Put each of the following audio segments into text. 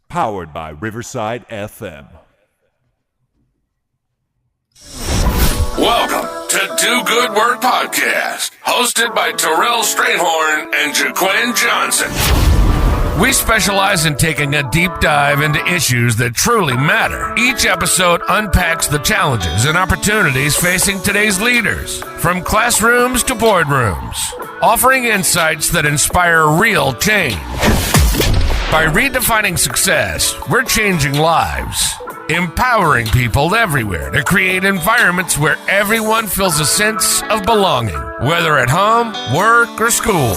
Powered by Riverside FM. Welcome to Do Good Work Podcast, hosted by Terrell Strayhorn and Jaquin Johnson. We specialize in taking a deep dive into issues that truly matter. Each episode unpacks the challenges and opportunities facing today's leaders, from classrooms to boardrooms, offering insights that inspire real change. By redefining success, we're changing lives, empowering people everywhere to create environments where everyone feels a sense of belonging, whether at home, work, or school.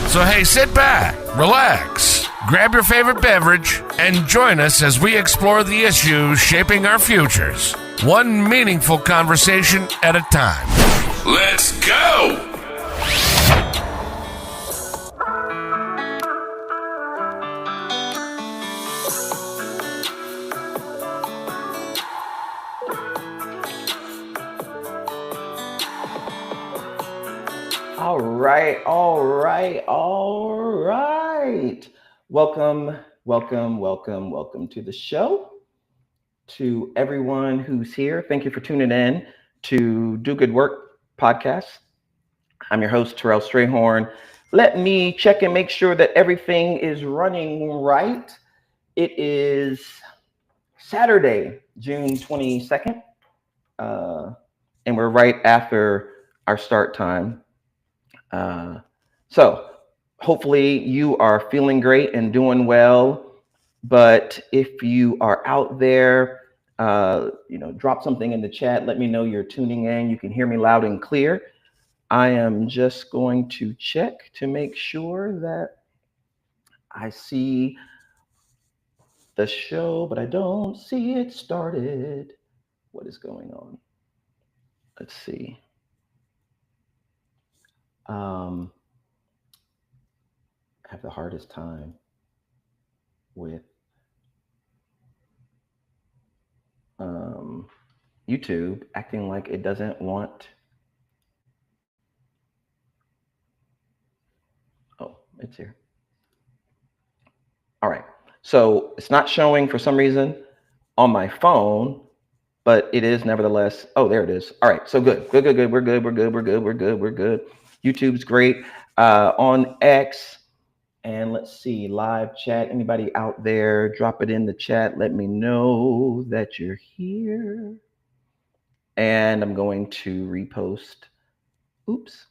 So hey, sit back, relax, grab your favorite beverage, and join us as we explore the issues shaping our futures, one meaningful conversation at a time. Let's go! All right. Welcome to the show. To everyone who's here, thank you for tuning in to Do Good Work Podcast. I'm your host, Terrell Strayhorn. Let me check and make sure that everything is running right. It is Saturday, June 22nd, and we're right after our start time. So hopefully you are feeling great and doing well, but if you are out there, drop something in the chat. Let me know you're tuning in. You can hear me loud and clear. I am just going to check to make sure that I see the show, but I don't see it started. What is going on? Let's see. I have the hardest time with YouTube acting like it doesn't want. Oh, it's here. All right. So it's not showing for some reason on my phone, but it is nevertheless. Oh, there it is. All right. So good. We're good. YouTube's great. On X. And let's see, live chat. Anybody out there, drop it in the chat. Let me know that you're here. And I'm going to repost. Oops,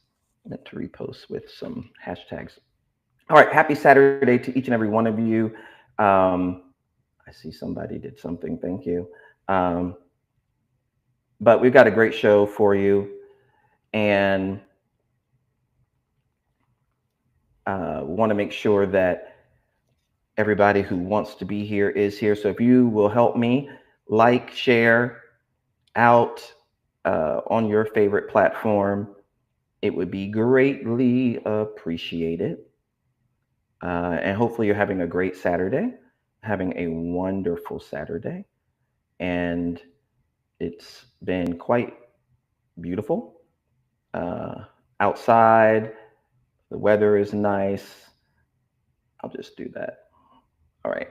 I meant to repost with some hashtags. All right, happy Saturday to each and every one of you. I see somebody did something, thank you. But we've got a great show for you. And want to make sure that everybody who wants to be here is here. So if you will help me like, share out on your favorite platform, it would be greatly appreciated. And hopefully you're having a great Saturday, having a wonderful Saturday. And it's been quite beautiful outside. The weather is nice. I'll just do that. All right.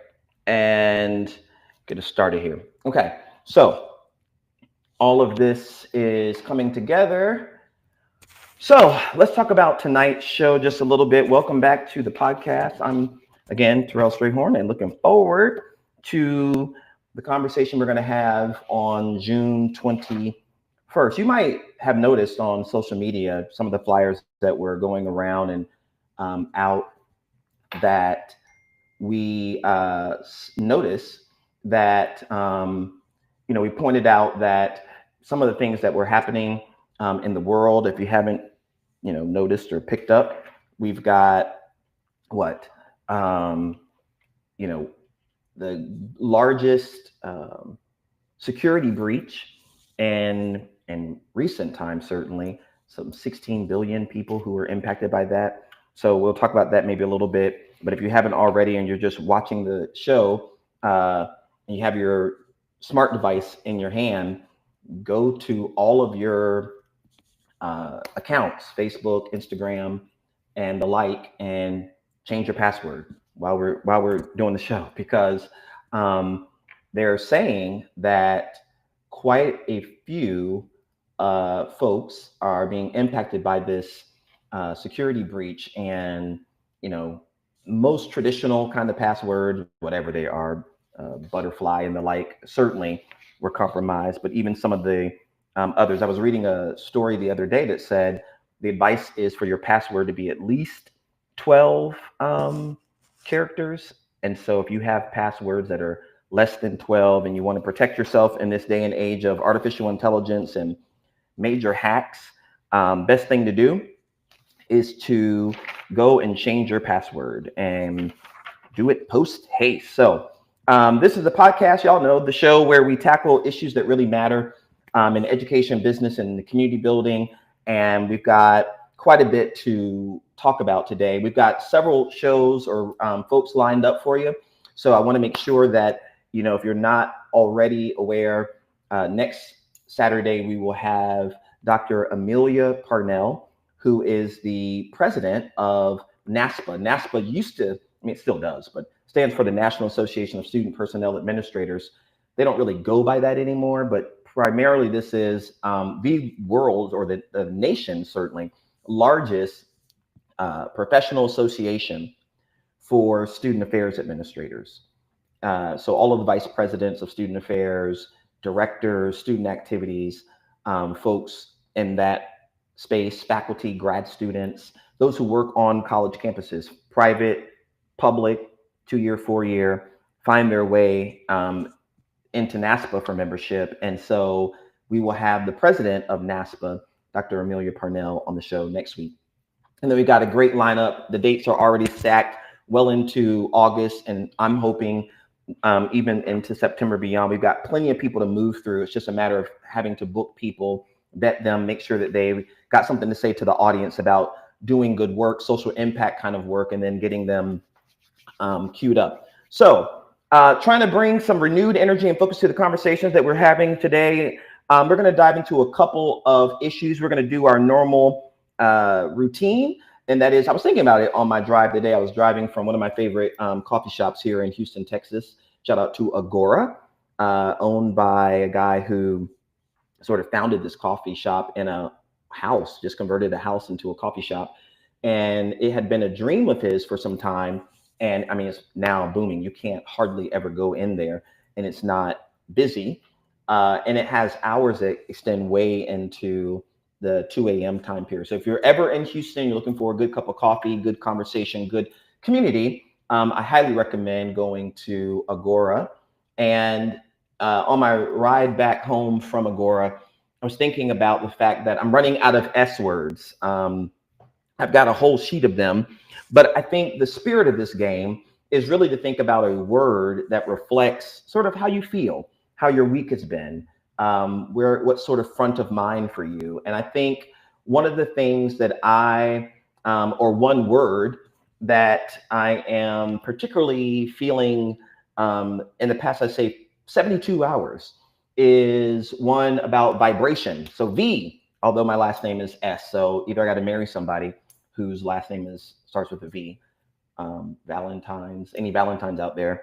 And get us started here. Okay. So all of this is coming together. So let's talk about tonight's show just a little bit. Welcome back to the podcast. I'm, again, Terrell Strayhorn, and looking forward to the conversation we're going to have on June 21st. You might have noticed on social media some of the flyers that were going around and out that we noticed that, we pointed out that some of the things that were happening in the world, if you haven't, noticed or picked up, we've got the largest security breach in recent times, certainly. Some 16 billion people who were impacted by that. So we'll talk about that maybe a little bit. But if you haven't already and you're just watching the show and you have your smart device in your hand, go to all of your accounts, Facebook, Instagram, and the like, and change your password. while we're doing the show, because they're saying that quite a few folks are being impacted by this security breach, and most traditional kind of passwords, whatever they are, butterfly and the like, certainly were compromised. But even some of the others, I was reading a story the other day that said the advice is for your password to be at least 12 characters. And so if you have passwords that are less than 12 and you want to protect yourself in this day and age of artificial intelligence and major hacks, best thing to do is to go and change your password and do it post haste. So this is the podcast, y'all know, the show where we tackle issues that really matter in education, business, and the community building. And we've got quite a bit to talk about today. We've got several shows or folks lined up for you. So I want to make sure that, if you're not already aware, next Saturday, we will have Dr. Amelia Parnell, who is the president of NASPA. NASPA used to, it still does, but stands for the National Association of Student Personnel Administrators. They don't really go by that anymore, but primarily this is the world, or the nation, certainly, largest professional association for student affairs administrators. So all of the vice presidents of student affairs, directors, student activities, folks in that space, faculty, grad students, those who work on college campuses, private, public, 2-year, 4-year, find their way into NASPA for membership. And so we will have the president of NASPA, Dr. Amelia Parnell, on the show next week. And then we got a great lineup. The dates are already stacked well into August, and I'm hoping even into September beyond. We've got plenty of people to move through. It's just a matter of having to book people, vet them, make sure that they've got something to say to the audience about doing good work, social impact kind of work, and then getting them queued up. So trying to bring some renewed energy and focus to the conversations that we're having today. We're going to dive into a couple of issues. We're going to do our normal routine. And that is, I was thinking about it on my drive today. I was driving from one of my favorite coffee shops here in Houston, Texas. Shout out to Agora, owned by a guy who sort of founded this coffee shop in a house, just converted a house into a coffee shop. And it had been a dream of his for some time. And I mean, it's now booming. You can't hardly ever go in there and it's not busy. And it has hours that extend way into the 2 a.m. time period. So if you're ever in Houston, you're looking for a good cup of coffee, good conversation, good community, I highly recommend going to Agora. And on my ride back home from Agora, I was thinking about the fact that I'm running out of S words. I've got a whole sheet of them, but I think the spirit of this game is really to think about a word that reflects sort of how you feel, how your week has been, what's sort of front of mind for you. And I think one of the things that or one word that I am particularly feeling in the past, I'd say 72 hours, is one about vibration. So V, although my last name is S, so either I got to marry somebody whose last name starts with a V. Valentine's, any Valentines out there,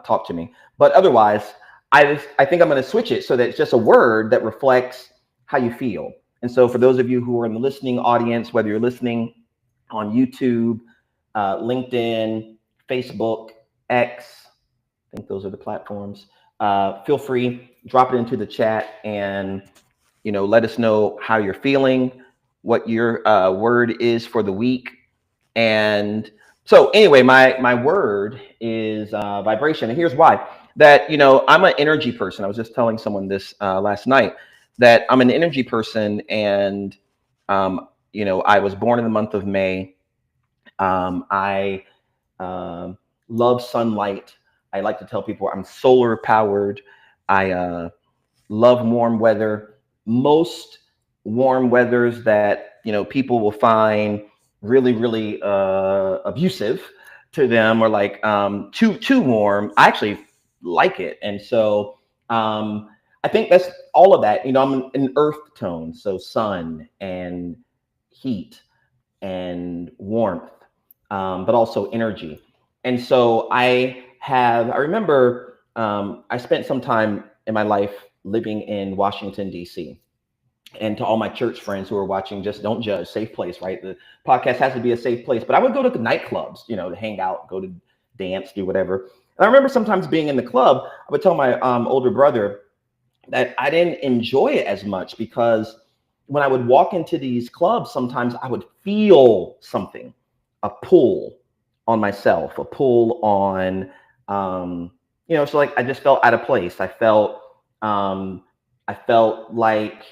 talk to me. But otherwise, I think I'm going to switch it so that it's just a word that reflects how you feel. And so for those of you who are in the listening audience, whether you're listening on YouTube, LinkedIn, Facebook, X, I think those are the platforms, feel free, drop it into the chat and, let us know how you're feeling, what your word is for the week. And so anyway, my word is vibration. And here's why. That, I'm an energy person. I was just telling someone this last night, that I'm an energy person. And, I was born in the month of May. I love sunlight. I like to tell people I'm solar powered. I love warm weather. Most warm weathers that, people will find really, really abusive to them, or like too warm, I actually like it. And so I think that's all of that. I'm an earth tone, so sun and heat and warmth, but also energy. And so I remember I spent some time in my life living in Washington, D.C. And to all my church friends who are watching, just don't judge, safe place, right? The podcast has to be a safe place. But I would go to the nightclubs, to hang out, go to dance, do whatever. And I remember sometimes being in the club, I would tell my older brother that I didn't enjoy it as much because when I would walk into these clubs, sometimes I would feel something, a pull on myself, a pull on, so like I just felt out of place. I felt like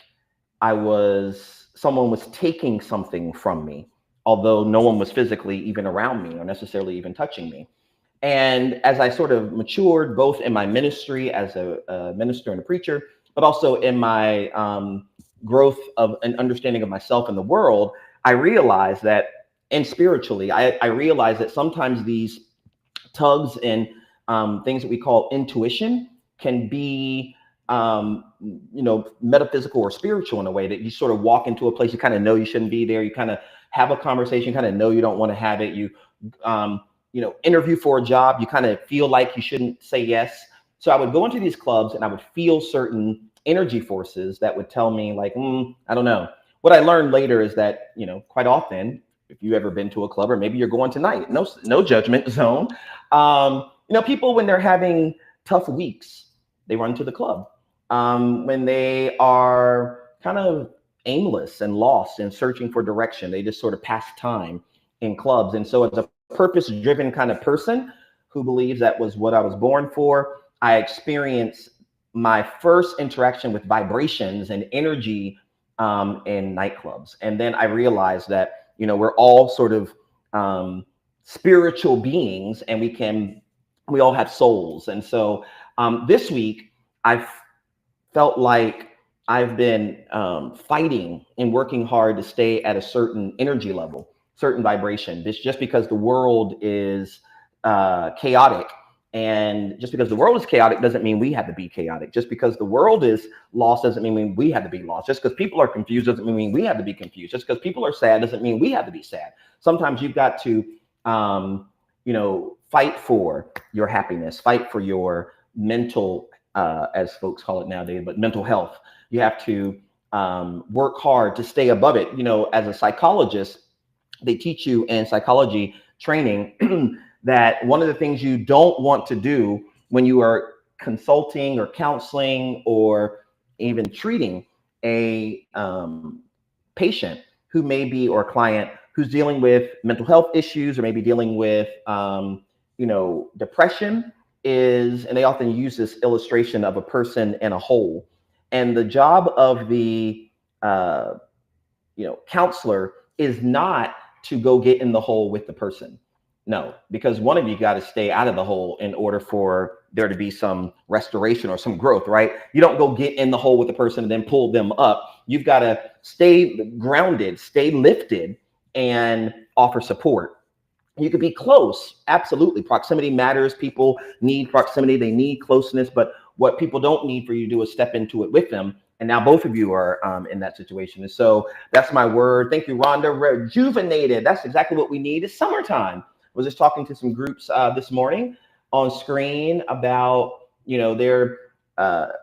someone was taking something from me, although no one was physically even around me or necessarily even touching me. And as I sort of matured, both in my ministry as a minister and a preacher, but also in my growth of an understanding of myself and the world, I realized that, and spiritually, I realized that sometimes these tugs and things that we call intuition can be metaphysical or spiritual in a way that you sort of walk into a place, you kind of know you shouldn't be there. You kind of have a conversation, kind of know you don't want to have it. You, interview for a job, you kind of feel like you shouldn't say yes. So I would go into these clubs and I would feel certain energy forces that would tell me like, I don't know. What I learned later is that, quite often, if you've ever been to a club or maybe you're going tonight, no judgment zone. People, when they're having tough weeks, they run to the club. When they are kind of aimless and lost and searching for direction, they just sort of pass time in clubs. And so as a purpose-driven kind of person who believes that was what I was born for, I experienced my first interaction with vibrations and energy in nightclubs. And then I realized that, we're all sort of spiritual beings and we all have souls. And so this week, I've felt like I've been fighting and working hard to stay at a certain energy level, certain vibration. This just because the world is chaotic. And just because the world is chaotic doesn't mean we have to be chaotic. Just because the world is lost doesn't mean we have to be lost. Just because people are confused doesn't mean we have to be confused. Just because people are sad doesn't mean we have to be sad. Sometimes you've got to, fight for your happiness, fight for your mental, as folks call it nowadays, but mental health. You have to work hard to stay above it. As a psychologist, they teach you in psychology training that one of the things you don't want to do when you are consulting or counseling or even treating a patient who may be, or a client who's dealing with mental health issues or maybe dealing with, depression is, and they often use this illustration of a person in a hole. And the job of the, counselor is not to go get in the hole with the person. No, because one of you got to stay out of the hole in order for there to be some restoration or some growth, right? You don't go get in the hole with the person and then pull them up. You've got to stay grounded, stay lifted, and offer support. You could be close. Absolutely. Proximity matters. People need proximity. They need closeness. But what people don't need for you to do is step into it with them. And now both of you are in that situation. And so that's my word. Thank you, Rhonda. Rejuvenated. That's exactly what we need. It's summertime. Was just talking to some groups this morning on screen about, they're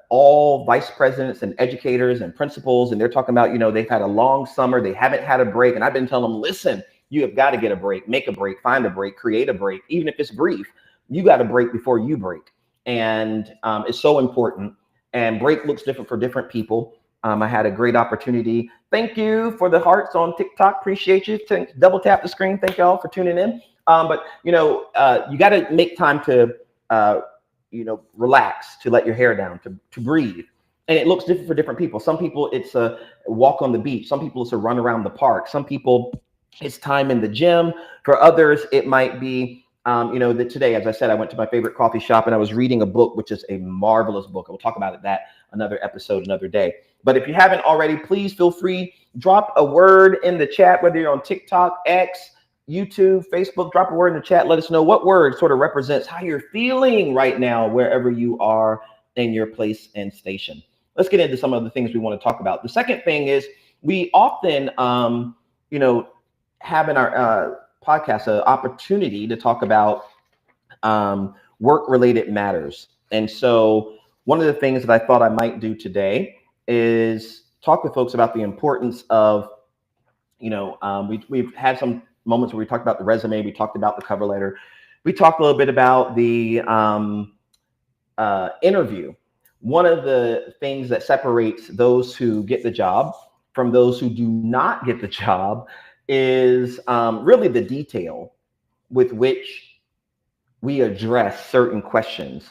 all vice presidents and educators and principals. And they're talking about, they've had a long summer. They haven't had a break. And I've been telling them, listen, you have got to get a break, make a break, find a break, create a break. Even if it's brief, you got to break before you break. And it's so important. And break looks different for different people. I had a great opportunity. Thank you for the hearts on TikTok. Appreciate you. Double tap the screen. Thank y'all for tuning in. But you got to make time to, relax, to let your hair down, to breathe. And it looks different for different people. Some people, it's a walk on the beach. Some people, it's a run around the park. Some people, it's time in the gym. For others, it might be, that today, as I said, I went to my favorite coffee shop and I was reading a book, which is a marvelous book. We'll talk about that another episode, another day. But if you haven't already, please feel free, drop a word in the chat, whether you're on TikTok, X, YouTube, Facebook, drop a word in the chat. Let us know what word sort of represents how you're feeling right now, wherever you are in your place and station. Let's get into some of the things we want to talk about. The second thing is we often, have in our podcast an opportunity to talk about work-related matters. And so one of the things that I thought I might do today is talk with folks about the importance of, we've had some moments where we talked about the resume, we talked about the cover letter, we talked a little bit about the interview. One of the things that separates those who get the job from those who do not get the job is really the detail with which we address certain questions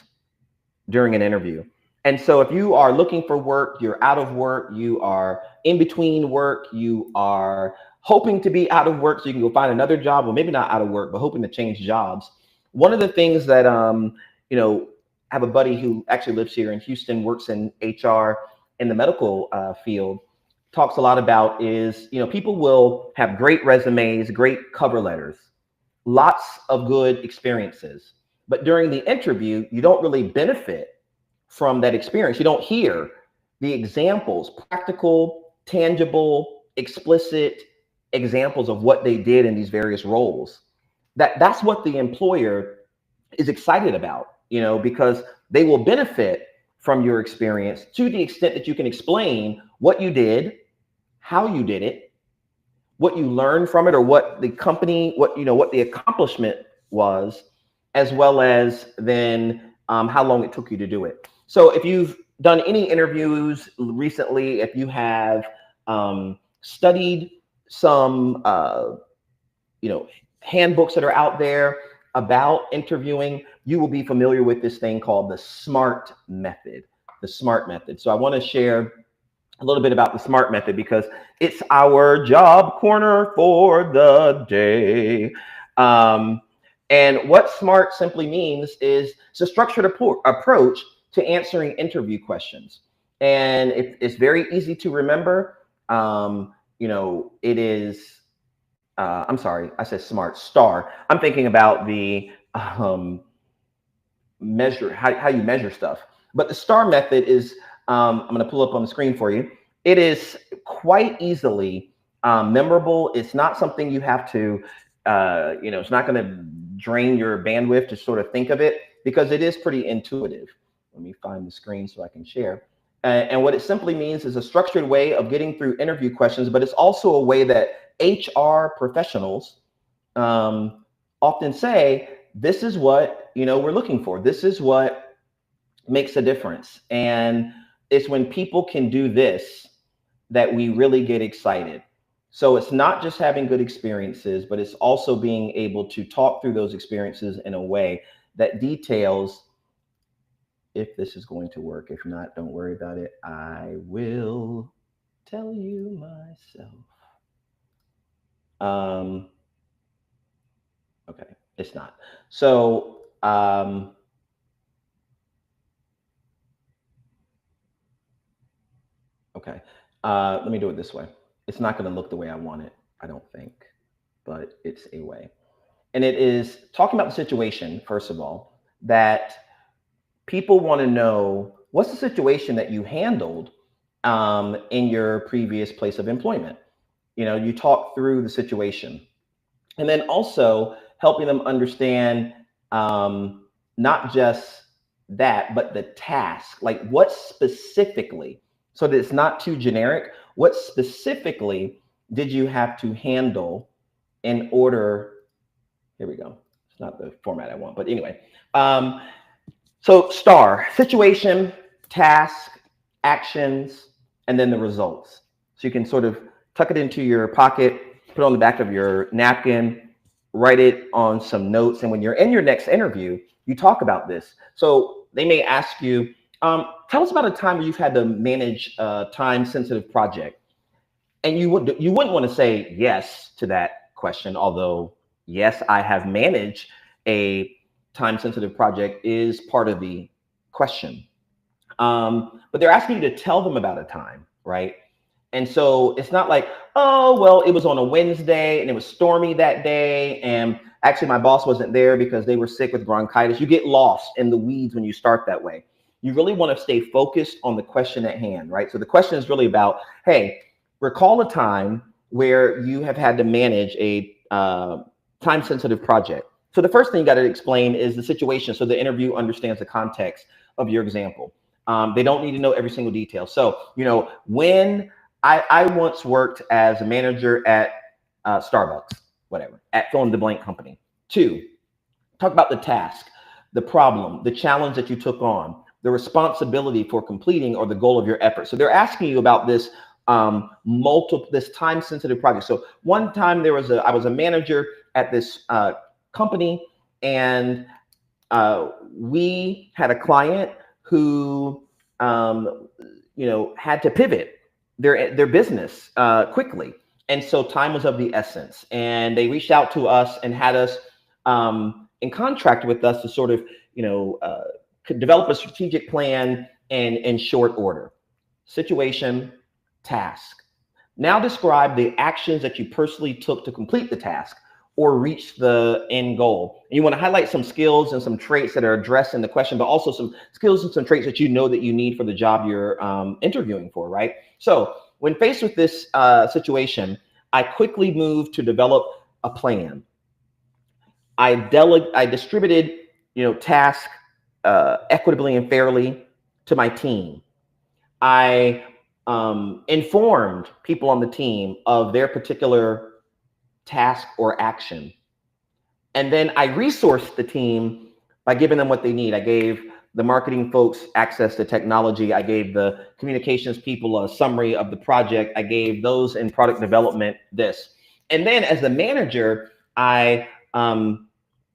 during an interview. And so if you are looking for work, you're out of work, you are in between work, you are hoping to be out of work so you can go find another job, or maybe not out of work, but hoping to change jobs. One of the things that, I have a buddy who actually lives here in Houston, works in HR in the medical field, talks a lot about is, people will have great resumes, great cover letters, lots of good experiences. But during the interview, you don't really benefit from that experience. You don't hear the examples, practical, tangible, explicit examples of what they did in these various roles. That's what the employer is excited about, because they will benefit from your experience to the extent that you can explain what you did, how you did it, what you learned from it, or what the company, what the accomplishment was, as well as then how long it took you to do it. So if you've done any interviews recently, if you have studied some, handbooks that are out there about interviewing, you will be familiar with this thing called the SMART method, So I want to share a little bit about the SMART method because it's our job corner for the day. And what SMART simply means is it's a structured approach to answering interview questions. And it's very easy to remember. It is, I'm sorry, I said SMART, STAR. I'm thinking about the measure, how you measure stuff. But the STAR method is, I'm going to pull up on the screen for you. It is quite easily memorable. It's not something you have to, it's not going to drain your bandwidth to sort of think of it because it is pretty intuitive. Let me find the screen so I can share. And what it simply means is a structured way of getting through interview questions, but it's also a way that HR professionals often say, this is what, we're looking for. This is what makes a difference. And it's when people can do this that we really get excited. So it's not just having good experiences, but it's also being able to talk through those experiences in a way that details if this is going to work. If not, don't worry about it. I will tell you myself. Okay, it's not. So, okay, let me do it this way. It's not going to look the way I want it, I don't think, but it's a way. And it is talking about the situation, first of all, that people want to know what's the situation that you handled in your previous place of employment. You talk through the situation, and then also helping them understand not just that, but the task, like what specifically, so that it's not too generic, what specifically did you have to handle in order, here we go. It's not the format I want, but anyway. So STAR, situation, task, actions, and then the results. So you can sort of tuck it into your pocket, put it on the back of your napkin, write it on some notes. And when you're in your next interview, you talk about this. So they may ask you, tell us about a time where you've had to manage a time-sensitive project. And you wouldn't want to say yes to that question, although yes, I have managed a time-sensitive project is part of the question. But they're asking you to tell them about a time, right? And so it's not like, oh, well, it was on a Wednesday and it was stormy that day. And actually my boss wasn't there because they were sick with bronchitis. You get lost in the weeds when you start that way. You really want to stay focused on the question at hand, right? So the question is really about, hey, recall a time where you have had to manage a time-sensitive project. So the first thing you got to explain is the situation, so the interview understands the context of your example. They don't need to know every single detail. So, when I once worked as a manager at Starbucks, whatever, at fill in the blank company. 2, talk about the task, the problem, the challenge that you took on, the responsibility for completing or the goal of your effort. So they're asking you about this this time-sensitive project. So one time I was a manager at this company, and we had a client who had to pivot their business quickly. And so time was of the essence. And they reached out to us and had us in contract with us to sort of, develop a strategic plan in short order. Situation, task. Now describe the actions that you personally took to complete the task or reach the end goal. And you want to highlight some skills and some traits that are addressed in the question, but also some skills and some traits that you know that you need for the job you're interviewing for, right? So when faced with this situation, I quickly moved to develop a plan. I distributed, tasks equitably and fairly to my team. I informed people on the team of their particular task or action. And then I resourced the team by giving them what they need. I gave the marketing folks access to technology. I gave the communications people a summary of the project. I gave those in product development this. And then as the manager, I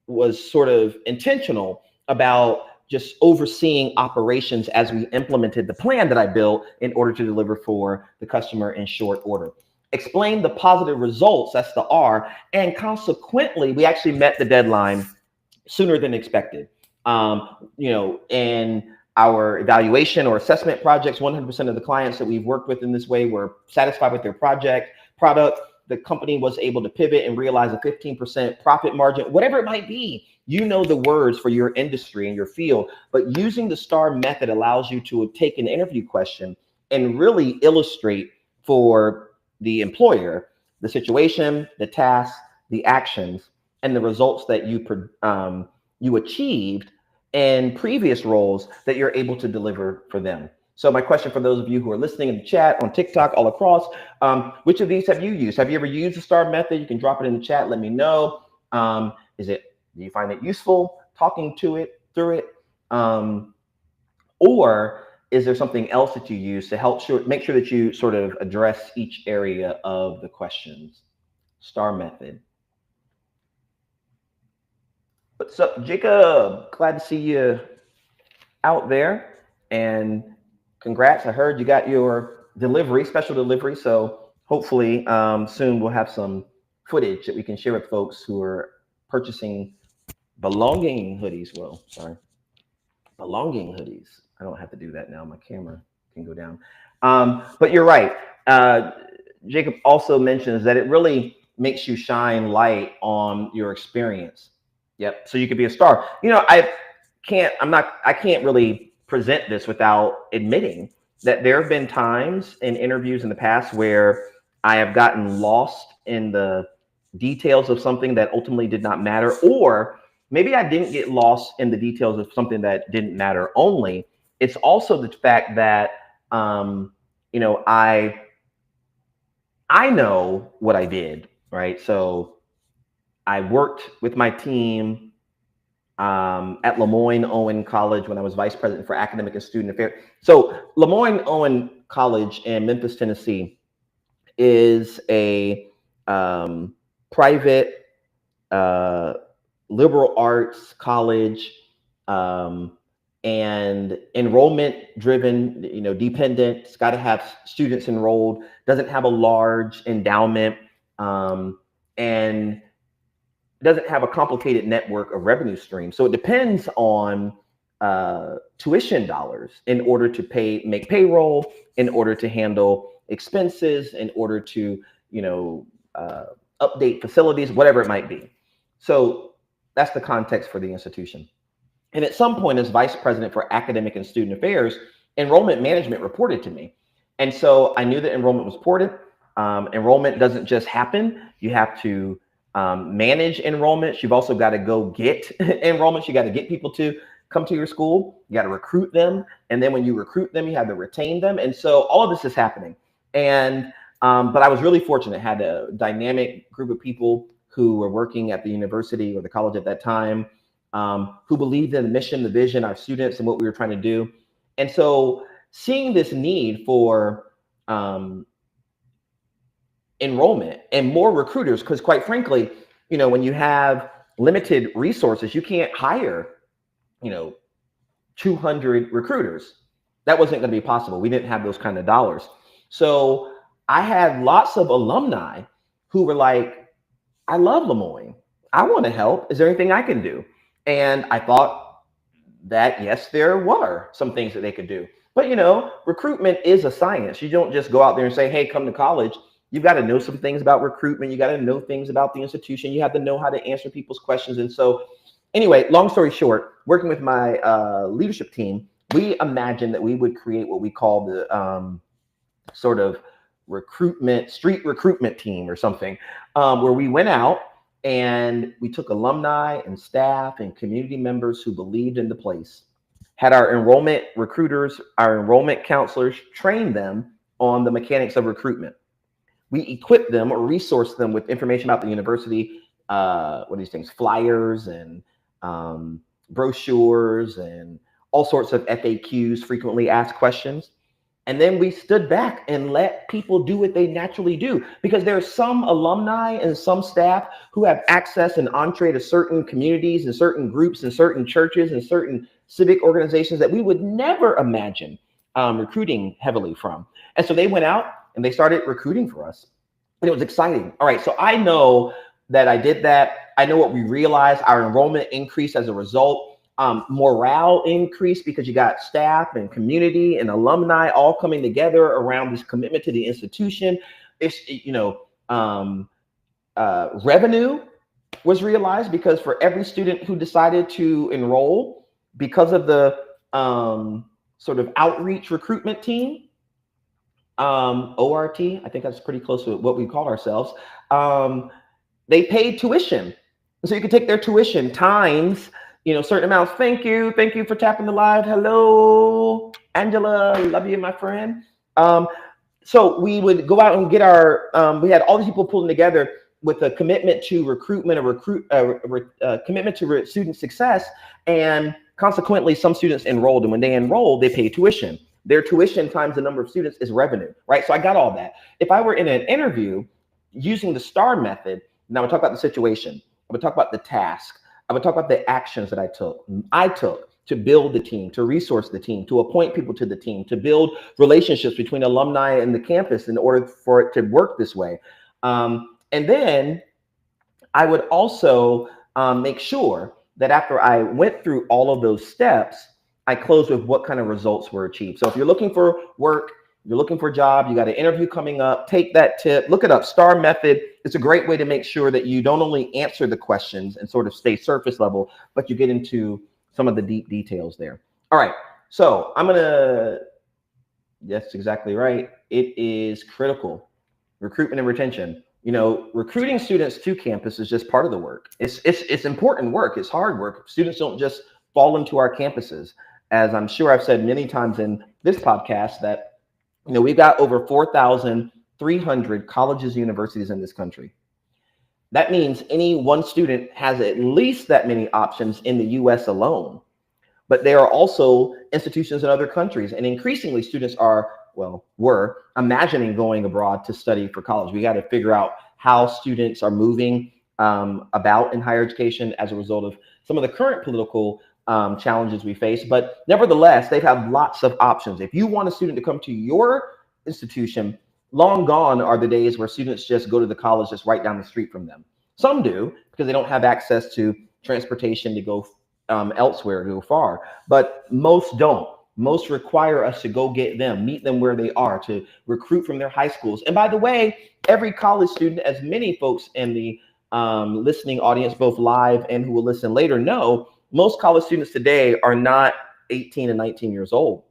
was sort of intentional about just overseeing operations as we implemented the plan that I built in order to deliver for the customer in short order. Explain the positive results, that's the R, and consequently, we actually met the deadline sooner than expected. In our evaluation or assessment projects, 100% of the clients that we've worked with in this way were satisfied with their product. The company was able to pivot and realize a 15% profit margin, whatever it might be. You know the words for your industry and your field, but using the STAR method allows you to take an interview question and really illustrate for the employer the situation, the task, the actions, and the results that you achieved in previous roles that you're able to deliver for them. So my question for those of you who are listening in the chat, on TikTok, all across, which of these have you used? Have you ever used the STAR method? You can drop it in the chat. Let me know. Do you find it useful talking through it? Or is there something else that you use to help make sure that you sort of address each area of the questions? STAR method. What's up, Jacob? Glad to see you out there. And congrats. I heard you got your special delivery. So hopefully soon we'll have some footage that we can share with folks who are purchasing belonging hoodies. Belonging hoodies. I don't have to do that now. My camera can go down. But you're right. Jacob also mentions that it really makes you shine light on your experience. Yep. So you could be a star. I can't really present this without admitting that there have been times in interviews in the past where I have gotten lost in the details of something that ultimately did not matter, or maybe I didn't get lost in the details of something that didn't matter only. It's also the fact that, I know what I did, right? So I worked with my team at Lemoyne-Owen College when I was vice president for academic and student affairs. So Lemoyne-Owen College in Memphis, Tennessee is a private liberal arts college and enrollment driven, dependent. It's got to have students enrolled, doesn't have a large endowment, and doesn't have a complicated network of revenue streams. So it depends on tuition dollars in order to make payroll, in order to handle expenses, in order to, update facilities, whatever it might be. So that's the context for the institution. And at some point, as vice president for academic and student affairs, enrollment management reported to me. And so I knew that enrollment was important. Enrollment doesn't just happen. You have to manage enrollments. You've also got to go get enrollments. You got to get people to come to your school. You got to recruit them. And then when you recruit them, you have to retain them. And so all of this is happening. And but I was really fortunate, had a dynamic group of people who were working at the university or the college at that time, who believed in the mission, the vision, our students, and what we were trying to do. And so seeing this need for enrollment and more recruiters, because quite frankly, when you have limited resources, you can't hire, 200 recruiters. That wasn't going to be possible. We didn't have those kind of dollars. So I had lots of alumni who were like, I love Lemoyne. I want to help. Is there anything I can do? And I thought that, yes, there were some things that they could do. But, recruitment is a science. You don't just go out there and say, hey, come to college. You've got to know some things about recruitment. You got to know things about the institution. You have to know how to answer people's questions. And so anyway, long story short, working with my leadership team, we imagined that we would create what we call the sort of street recruitment team or something, where we went out and we took alumni and staff and community members who believed in the place, had our enrollment recruiters, our enrollment counselors train them on the mechanics of recruitment. We equip them or resource them with information about the university, what are these things, flyers and brochures and all sorts of FAQs, frequently asked questions. And then we stood back and let people do what they naturally do, because there are some alumni and some staff who have access and entree to certain communities and certain groups and certain churches and certain civic organizations that we would never imagine recruiting heavily from. And so they went out and they started recruiting for us. And it was exciting. All right, so I know that I did that. I know what we realized. Our enrollment increased as a result. Morale increased because you got staff and community and alumni all coming together around this commitment to the institution. Revenue was realized because for every student who decided to enroll, because of the sort of outreach recruitment team, ORT, I think that's pretty close to what we call ourselves, they paid tuition. So you could take their tuition times certain amounts. Thank you for tapping the live. Hello, Angela, love you, my friend. So we would go out and get our, we had all these people pulling together with a commitment to recruitment, commitment to student success. And consequently, some students enrolled. And when they enrolled, they paid tuition. Their tuition times the number of students is revenue, right? So I got all that. If I were in an interview using the STAR method, now I would talk about the situation. I would talk about the task. I would talk about the actions that I took to build the team, to resource the team, to appoint people to the team, to build relationships between alumni and the campus in order for it to work this way. And then I would also make sure that after I went through all of those steps, I closed with what kind of results were achieved. So if you're looking for work, you're looking for a job, you got an interview coming up, take that tip, look it up, STAR method. It's a great way to make sure that you don't only answer the questions and sort of stay surface level, but you get into some of the deep details there. All right, so that's exactly right. It is critical. Recruitment and retention. Recruiting students to campus is just part of the work. It's important work. It's hard work. Students don't just fall into our campuses. As I'm sure I've said many times in this podcast, that we've got over 4,300 colleges and universities in this country. That means any one student has at least that many options in the US alone. But there are also institutions in other countries, and increasingly students were imagining going abroad to study for college. We got to figure out how students are moving about in higher education as a result of some of the current political challenges we face, but nevertheless, they have lots of options. If you want a student to come to your institution, long gone are the days where students just go to the college just right down the street from them. Some do because they don't have access to transportation to go elsewhere, to go far, but most don't. Most require us to go get them, meet them where they are, to recruit from their high schools. And by the way, every college student, as many folks in the listening audience, both live and who will listen later, know, most college students today are not 18 and 19 years old.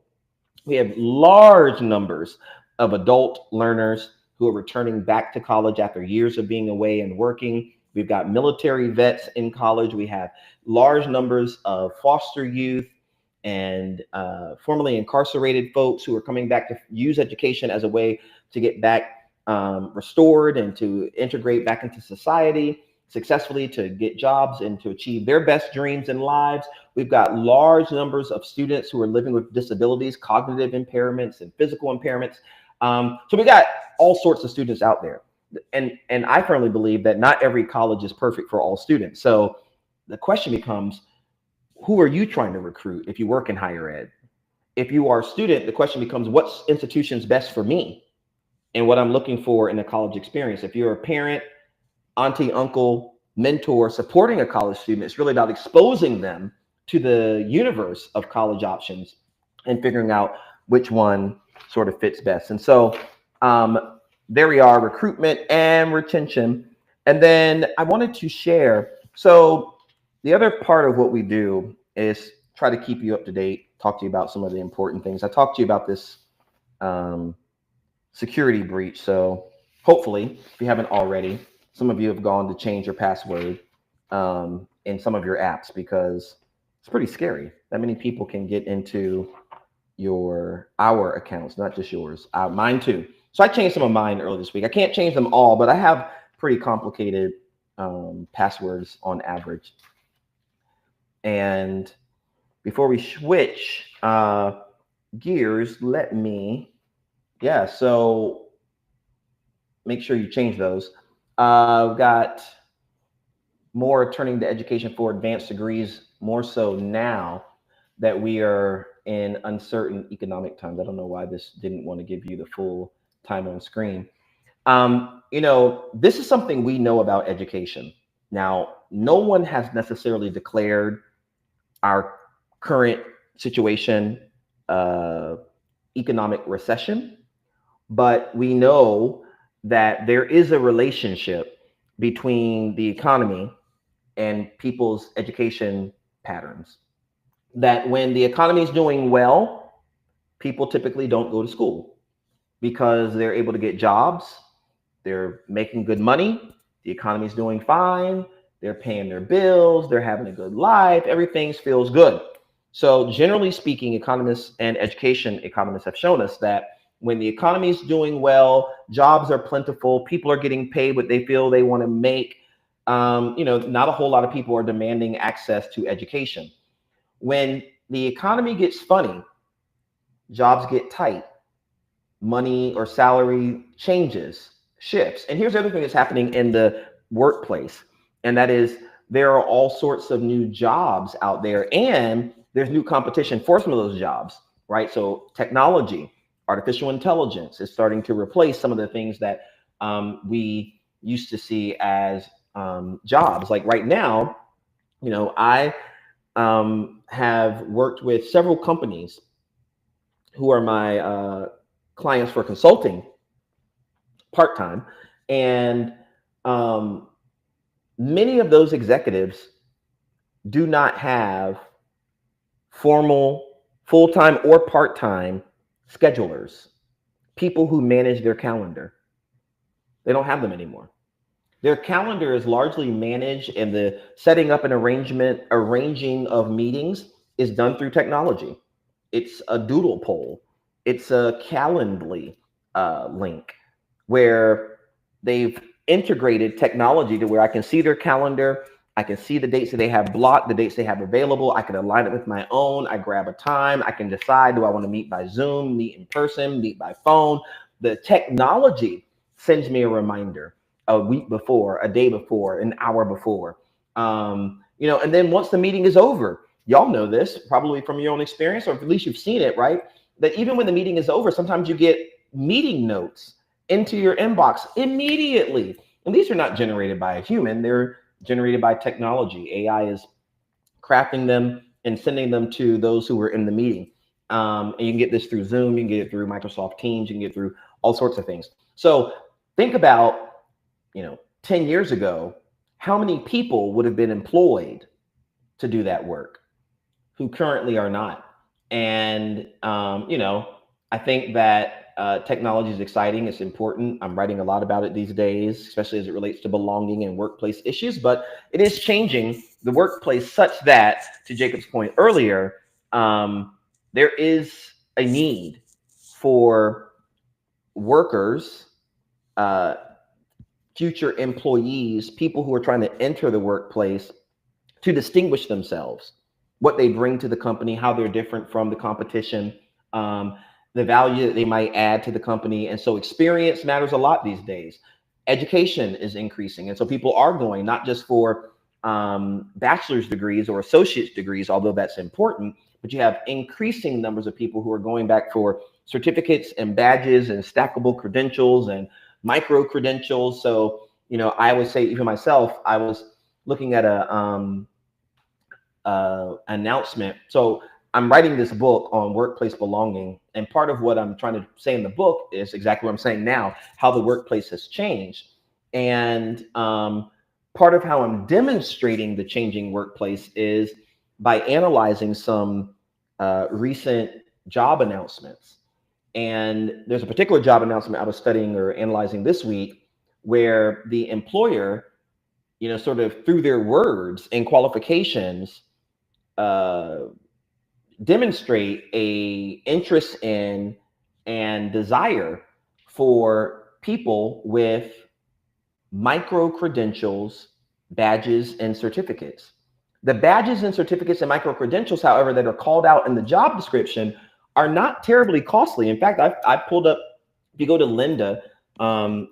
We have large numbers of adult learners who are returning back to college after years of being away and working. We've got military vets in college. We have large numbers of foster youth and formerly incarcerated folks who are coming back to use education as a way to get back restored and to integrate back into society successfully, to get jobs and to achieve their best dreams in lives. We've got large numbers of students who are living with disabilities, cognitive impairments, and physical impairments. So we got all sorts of students out there. And I firmly believe that not every college is perfect for all students. So the question becomes, who are you trying to recruit if you work in higher ed? If you are a student, the question becomes, what institution's best for me and what I'm looking for in a college experience? If you're a parent, auntie, uncle, mentor supporting a college student, it's really about exposing them to the universe of college options and figuring out which one sort of fits best. And so there we are, recruitment and retention. And then I wanted to share, so the other part of what we do is try to keep you up to date, talk to you about some of the important things. I talked to you about this security breach. So hopefully, if you haven't already, some of you have gone to change your password in some of your apps, because it's pretty scary. That many people can get into our accounts, not just yours, mine too. So I changed some of mine earlier this week. I can't change them all, but I have pretty complicated passwords on average. And before we switch gears, so make sure you change those. We've got more turning to education for advanced degrees, more so now that we are in uncertain economic times. I don't know why this didn't want to give you the full time on screen. This is something we know about education. Now, no one has necessarily declared our current situation economic recession, but we know that there is a relationship between the economy and people's education patterns. That when the economy is doing well, people typically don't go to school because they're able to get jobs, they're making good money, the economy is doing fine, they're paying their bills, they're having a good life, everything feels good. So generally speaking, economists and education economists have shown us that when the economy is doing well, jobs are plentiful, people are getting paid what they feel they want to make, not a whole lot of people are demanding access to education. When the economy gets funny, jobs get tight, money or salary changes, shifts. And here's the other thing that's happening in the workplace, and that is there are all sorts of new jobs out there, and there's new competition for some of those jobs, right? So technology, artificial intelligence is starting to replace some of the things that we used to see as jobs. Like right now, I have worked with several companies who are my clients for consulting part-time. And many of those executives do not have formal full-time or part-time schedulers, people who manage their calendar. They don't have them anymore. Their calendar is largely managed, and the setting up and arranging of meetings is done through technology. It's a doodle poll. It's a Calendly link where they've integrated technology to where I can see their calendar. I can see the dates that they have blocked, the dates they have available. I can align it with my own. I grab a time. I can decide, do I want to meet by Zoom, meet in person, meet by phone? The technology sends me a reminder a week before, a day before, an hour before. And then once the meeting is over, y'all know this probably from your own experience, or at least you've seen it, right? That even when the meeting is over, sometimes you get meeting notes into your inbox immediately. And these are not generated by a human. They're generated by technology. AI is crafting them and sending them to those who were in the meeting. And you can get this through Zoom, you can get it through Microsoft Teams, you can get it through all sorts of things. So think about, 10 years ago, how many people would have been employed to do that work who currently are not. And, I think that technology is exciting. It's important. I'm writing a lot about it these days, especially as it relates to belonging and workplace issues. But it is changing the workplace such that, to Jacob's point earlier, there is a need for workers, future employees, people who are trying to enter the workplace to distinguish themselves, what they bring to the company, how they're different from the competition, the value that they might add to the company. And so experience matters a lot these days. Education is increasing. And so people are going not just for bachelor's degrees or associate's degrees, although that's important, but you have increasing numbers of people who are going back for certificates and badges and stackable credentials and micro credentials. So, I would say, even myself, I was looking at a announcement. So I'm writing this book on workplace belonging. And part of what I'm trying to say in the book is exactly what I'm saying now, how the workplace has changed. And part of how I'm demonstrating the changing workplace is by analyzing some recent job announcements. And there's a particular job announcement I was studying or analyzing this week where the employer, sort of through their words and qualifications, demonstrate a interest in and desire for people with micro credentials, badges, and certificates. The badges and certificates and micro credentials, however, that are called out in the job description are not terribly costly. In fact, I pulled up, if you go to Lynda,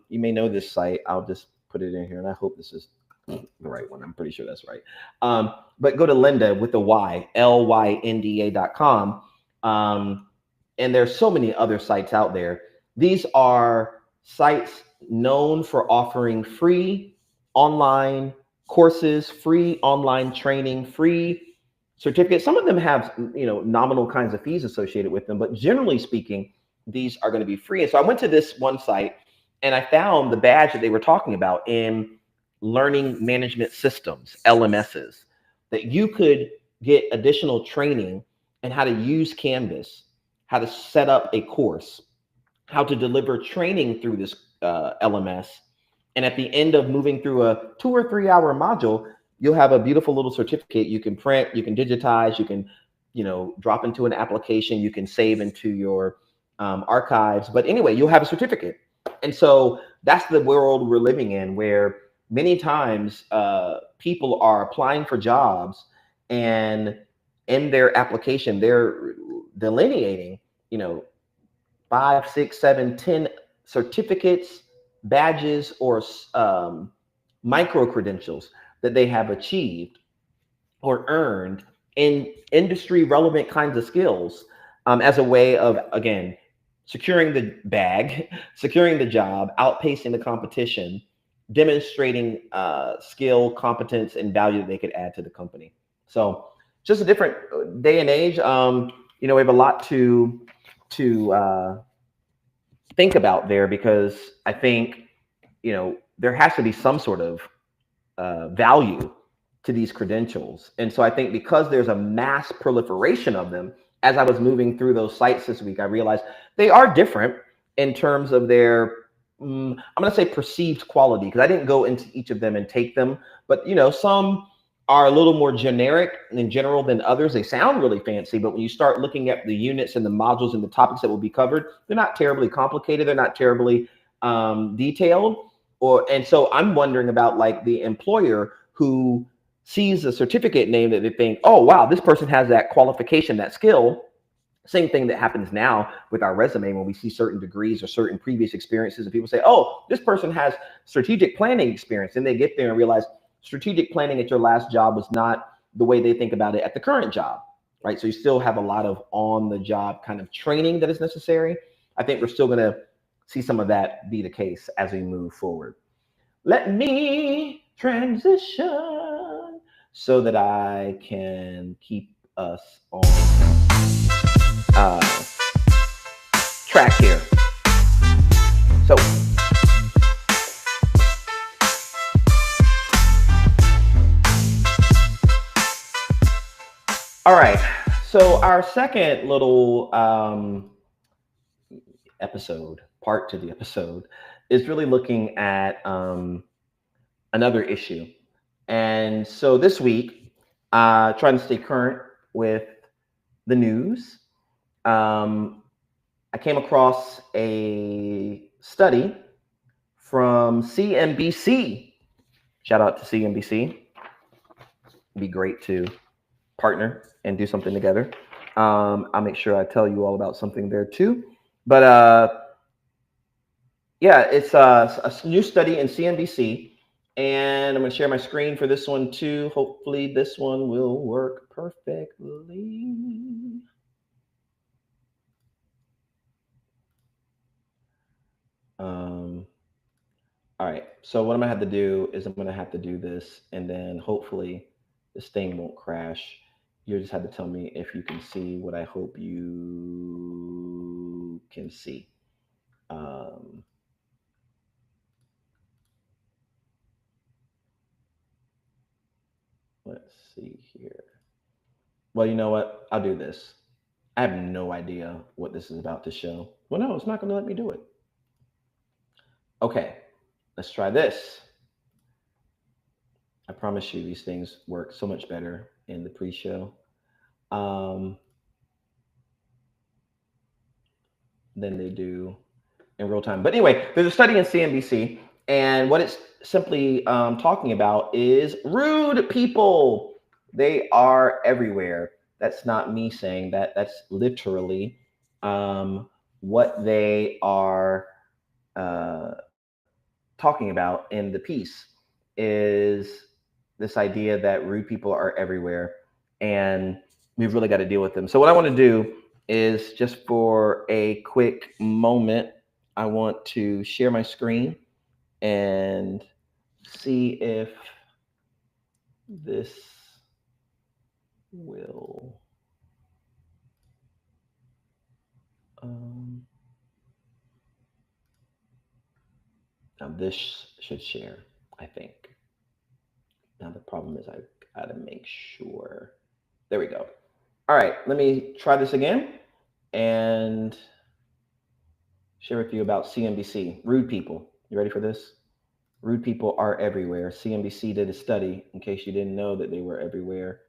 you may know this site. I'll just put it in here, and I hope this is the right one. I'm pretty sure that's right. But go to Lynda with the Y, lynda.com. And there's so many other sites out there. These are sites known for offering free online courses, free online training, free certificates. Some of them have, nominal kinds of fees associated with them, but generally speaking, these are going to be free. And so I went to this one site and I found the badge that they were talking about in learning management systems, LMSs, that you could get additional training in how to use Canvas, how to set up a course, how to deliver training through this LMS. And at the end of moving through a 2 or 3 hour module, you'll have a beautiful little certificate you can print, you can digitize, you can, drop into an application, you can save into your archives. But anyway, you'll have a certificate. And so that's the world we're living in, where many times people are applying for jobs, and in their application, they're delineating, 5, 6, 7, 10 certificates, badges, or micro credentials that they have achieved or earned in industry relevant kinds of skills as a way of, again, securing the bag, securing the job, outpacing the competition, demonstrating skill, competence, and value that they could add to the company. So just a different day and age. We have a lot to think about there, because I think, there has to be some sort of value to these credentials. And so I think because there's a mass proliferation of them, as I was moving through those sites this week, I realized they are different in terms of their, I'm going to say perceived quality, because I didn't go into each of them and take them. But, some are a little more generic and in general than others. They sound really fancy, but when you start looking at the units and the modules and the topics that will be covered, they're not terribly complicated. They're not terribly detailed. And so I'm wondering about like the employer who sees a certificate name that they think, oh, wow, this person has that qualification, that skill. Same thing that happens now with our resume when we see certain degrees or certain previous experiences, and people say, oh, this person has strategic planning experience. And they get there and realize strategic planning at your last job was not the way they think about it at the current job, right? So you still have a lot of on-the-job kind of training that is necessary. I think we're still going to see some of that be the case as we move forward. Let me transition so that I can keep us on track here. So, all right. So our second little part to the episode, is really looking at another issue. And so this week, trying to stay current with the news, I came across a study from CNBC. Shout out to CNBC. It'd be great to partner and do something together. I'll make sure I tell you all about something there too. But yeah, it's a new study in CNBC, and I'm going to share my screen for this one too. Hopefully this one will work perfectly. All right, so what I'm gonna have to do is I'm gonna have to do this, and then hopefully this thing won't crash. You just have to tell me if you can see what I hope you can see. Let's see here. Well, you know what? I'll do this. I have no idea what this is about to show. Well, no, it's not gonna let me do it. Okay, let's try this. I promise you these things work so much better in the pre-show than they do in real time. But anyway, there's a study in CNBC, and what it's simply talking about is rude people. They are everywhere. That's not me saying that. That's literally what they are talking about in the piece, is this idea that rude people are everywhere and we've really got to deal with them. So what I want to do is, just for a quick moment, I want to share my screen and see if this will now this should share, I think. Now the problem is I gotta make sure. There we go. All right, let me try this again and share with you about CNBC. Rude people. You ready for this? Rude people are everywhere. CNBC did a study, in case you didn't know that they were everywhere.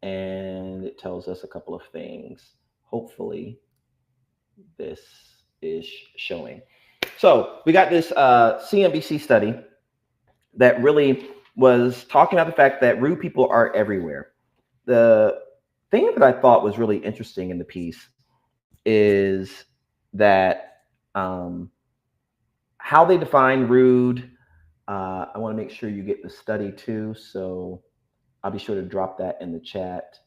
And it tells us a couple of things. Hopefully this is showing. So we got this CNBC study that really was talking about the fact that rude people are everywhere. The thing that I thought was really interesting in the piece is that how they define rude. I want to make sure you get the study too, so I'll be sure to drop that in the chat.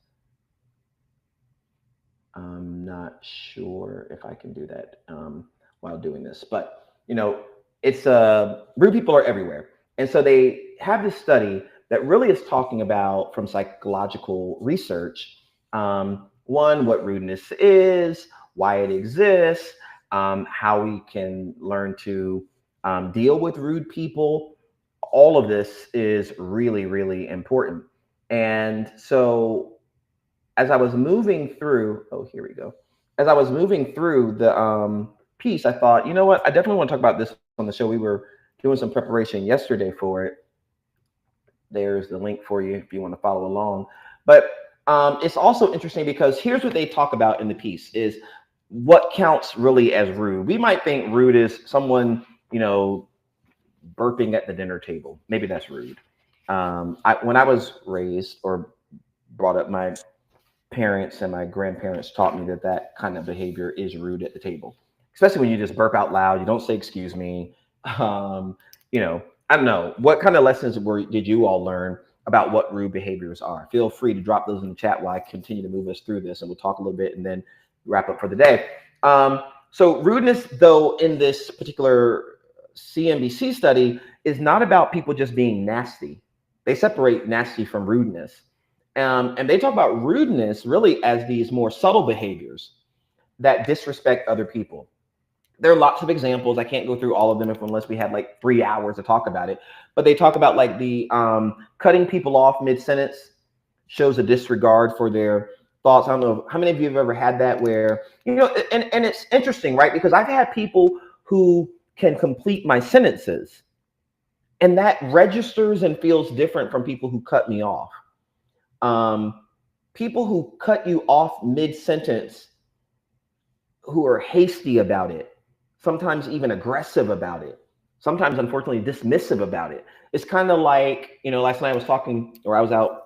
I'm not sure if I can do that while doing this, but you know, it's rude people are everywhere. And so they have this study that really is talking about, from psychological research, one, what rudeness is, why it exists, how we can learn to deal with rude people. All of this is really, really important. And so as I was moving through, here we go. As I was moving through the piece, I thought, you know what? I definitely want to talk about this on the show. We were doing some preparation yesterday for it. There's the link for you if you want to follow along. But it's also interesting because here's what they talk about in the piece: is what counts really as rude. We might think rude is someone, you know, burping at the dinner table. Maybe that's rude. When I was raised or brought up, my parents and my grandparents taught me that that kind of behavior is rude at the table, especially when you just burp out loud. You don't say excuse me. You know, I don't know what kind of lessons did you all learn about what rude behaviors are. Feel free to drop those in the chat while I continue to move us through this, and we'll talk a little bit and then wrap up for the day. So rudeness, though, in this particular CNBC study, is not about people just being nasty. They separate nasty from rudeness. And they talk about rudeness really as these more subtle behaviors that disrespect other people. There are lots of examples. I can't go through all of them unless we had like 3 hours to talk about it. But they talk about like the cutting people off mid-sentence shows a disregard for their thoughts. I don't know how many of you have ever had that where, and it's interesting, right? Because I've had people who can complete my sentences, and that registers and feels different from people who cut me off. People who cut you off mid-sentence, who are hasty about it, sometimes even aggressive about it, sometimes unfortunately dismissive about it. It's kind of like, last night I was out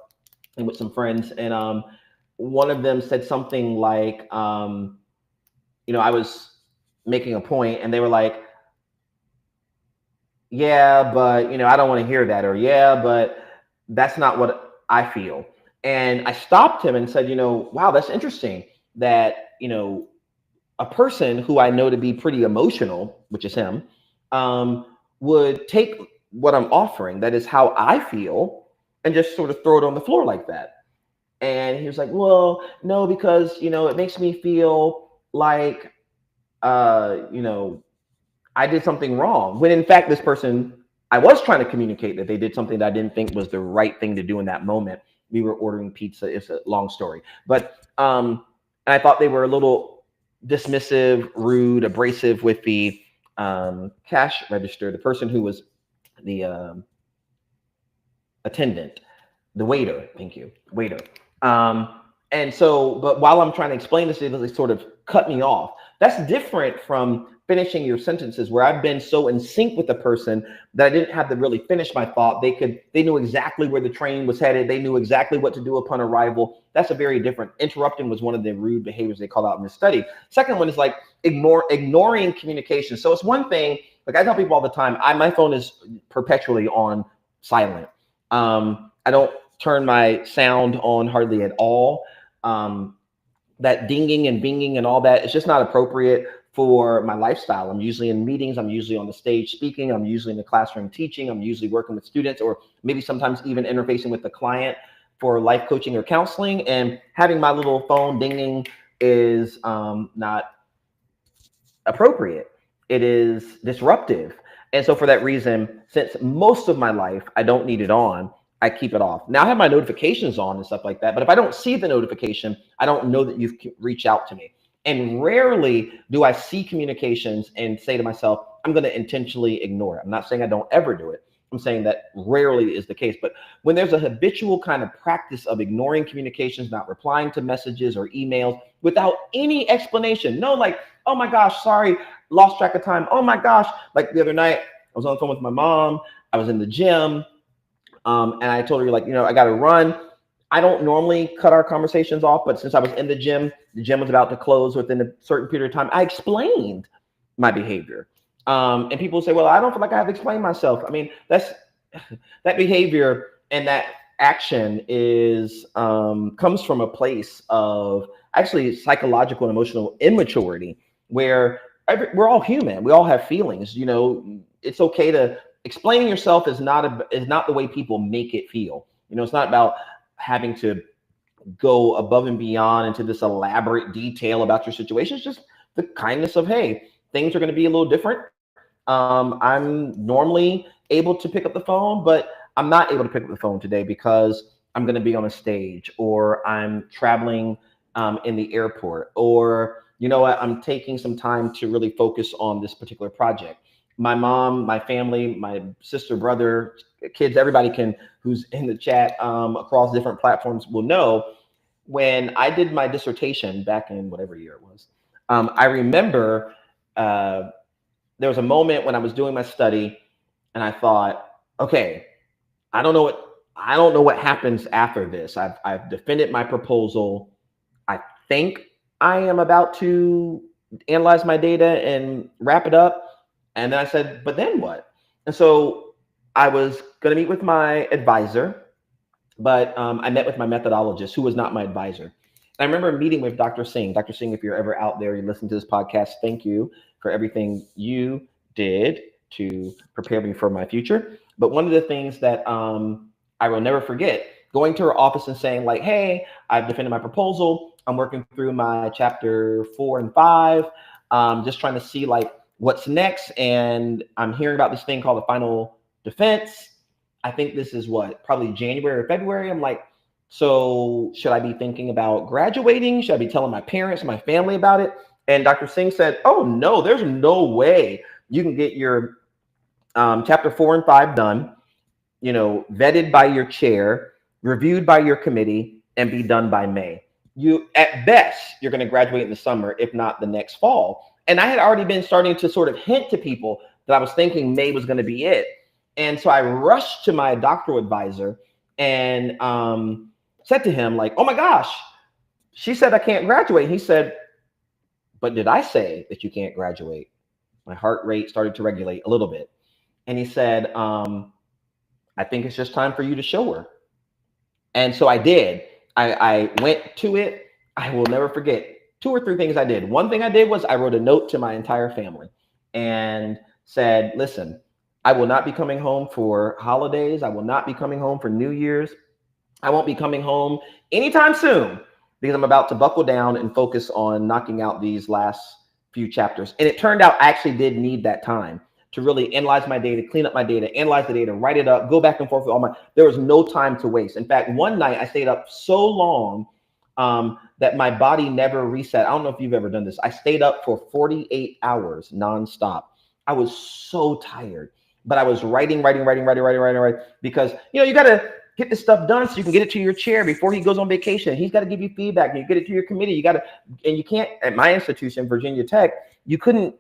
with some friends, and one of them said something like, I was making a point, and they were like, yeah, but, I don't want to hear that, or yeah, but that's not what I feel. And I stopped him and said, wow, that's interesting that, a person who I know to be pretty emotional, which is him, would take what I'm offering, that is how I feel, and just sort of throw it on the floor like that. And he was like, well, no, because, it makes me feel like, I did something wrong. When in fact, this person, I was trying to communicate that they did something that I didn't think was the right thing to do in that moment. We were ordering pizza. It's a long story. But and I thought they were a little dismissive, rude, abrasive with the cash register, the person who was the attendant, the waiter. Thank you, waiter. And so, but while I'm trying to explain this, they sort of cut me off. That's different from finishing your sentences, where I've been so in sync with the person that I didn't have to really finish my thought. They knew exactly where the train was headed. They knew exactly what to do upon arrival. That's a very different. Interrupting was one of the rude behaviors they call out in this study. Second one is like ignoring communication. So it's one thing, like I tell people all the time, my phone is perpetually on silent. I don't turn my sound on hardly at all. That dinging and binging and all that, it's just not appropriate for my lifestyle. I'm usually in meetings. I'm usually on the stage speaking. I'm usually in the classroom teaching. I'm usually working with students, or maybe sometimes even interfacing with the client for life coaching or counseling. And having my little phone dinging is not appropriate. It is disruptive. And so for that reason, since most of my life, I don't need it on, I keep it off. Now I have my notifications on and stuff like that, but if I don't see the notification, I don't know that you've reached out to me. And rarely do I see communications and say to myself, I'm going to intentionally ignore it. I'm not saying I don't ever do it. I'm saying that rarely is the case. But when there's a habitual kind of practice of ignoring communications, not replying to messages or emails without any explanation, no, like, oh my gosh, sorry, lost track of time. Oh my gosh. Like the other night, I was on the phone with my mom. I was in the gym. And I told her, like, I got to run. I don't normally cut our conversations off, but since I was in the gym was about to close within a certain period of time. I explained my behavior. And people say, well, I don't feel like I have to explain myself. I mean, that behavior and that action is comes from a place of actually psychological and emotional immaturity, where we're all human. We all have feelings. It's okay to explaining yourself is not the way people make it feel. It's not about having to go above and beyond into this elaborate detail about your situation. It's just the kindness of, hey, things are going to be a little different. I'm normally able to pick up the phone, but I'm not able to pick up the phone today because I'm going to be on a stage, or I'm traveling in the airport, or I'm taking some time to really focus on this particular project. My mom, my family, my sister, brother, kids, everybody who's in the chat across different platforms will know, when I did my dissertation back in whatever year it was, I remember there was a moment when I was doing my study and I thought, okay, I don't know what happens after this. I've defended my proposal. I think I am about to analyze my data and wrap it up. And then I said, but then what? And so I was going to meet with my advisor, but I met with my methodologist, who was not my advisor. And I remember meeting with Dr. Singh. Dr. Singh, if you're ever out there, you listen to this podcast, thank you for everything you did to prepare me for my future. But one of the things that I will never forget, going to her office and saying, like, hey, I've defended my proposal. I'm working through my chapter 4 and 5, just trying to see like what's next. And I'm hearing about this thing called the final defense. I think this is probably January or February. I'm like, So should I be thinking about graduating? Should I be telling my parents, my family about it? And Dr. Singh said, oh, no, there's no way you can get your chapter 4 and 5 done, vetted by your chair, reviewed by your committee, and be done by May. You, at best, you're going to graduate in the summer, if not the next fall. And I had already been starting to sort of hint to people that I was thinking May was going to be it. And so I rushed to my doctoral advisor and said to him, like, oh my gosh, she said I can't graduate. He said, but did I say that you can't graduate? My heart rate started to regulate a little bit. And he said, I think it's just time for you to show her. And so I did. I went to it. I will never forget 2 or 3 things I did. One thing I did was I wrote a note to my entire family and said, listen, I will not be coming home for holidays. I will not be coming home for New Year's. I won't be coming home anytime soon because I'm about to buckle down and focus on knocking out these last few chapters. And it turned out I actually did need that time to really analyze my data, clean up my data, analyze the data, write it up, go back and forth with there was no time to waste. In fact, one night I stayed up so long that my body never reset. I don't know if you've ever done this. I stayed up for 48 hours nonstop. I was so tired, but I was writing because, you got to get this stuff done so you can get it to your chair before he goes on vacation. He's got to give you feedback. You get it to your committee. And you can't, at my institution, Virginia Tech, you couldn't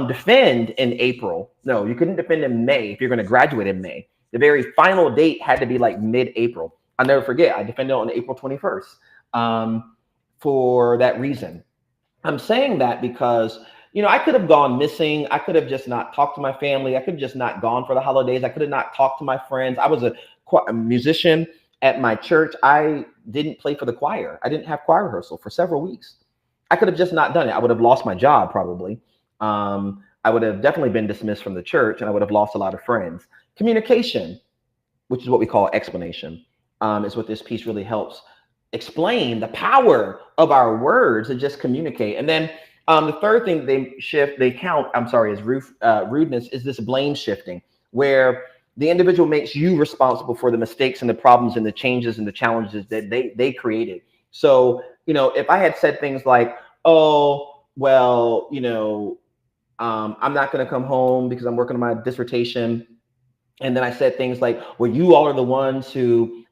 defend in April. No, you couldn't defend in May if you're going to graduate in May. The very final date had to be like mid-April. I'll never forget. I defended on April 21st for that reason. I'm saying that because, I could have gone missing. I could have just not talked to my family. I could have just not gone for the holidays. I could have not talked to my friends. I was a musician at my church. I didn't play for the choir. I didn't have choir rehearsal for several weeks. I could have just not done it. I would have lost my job probably. I would have definitely been dismissed from the church and I would have lost a lot of friends. Communication, which is what we call explanation, is what this piece really helps explain the power of our words to just communicate. And then the third thing is rudeness, is this blame shifting, where the individual makes you responsible for the mistakes and the problems and the changes and the challenges that they created. So, if I had said things like, oh, well, I'm not going to come home because I'm working on my dissertation. And then I said things like, well, you all are the ones who,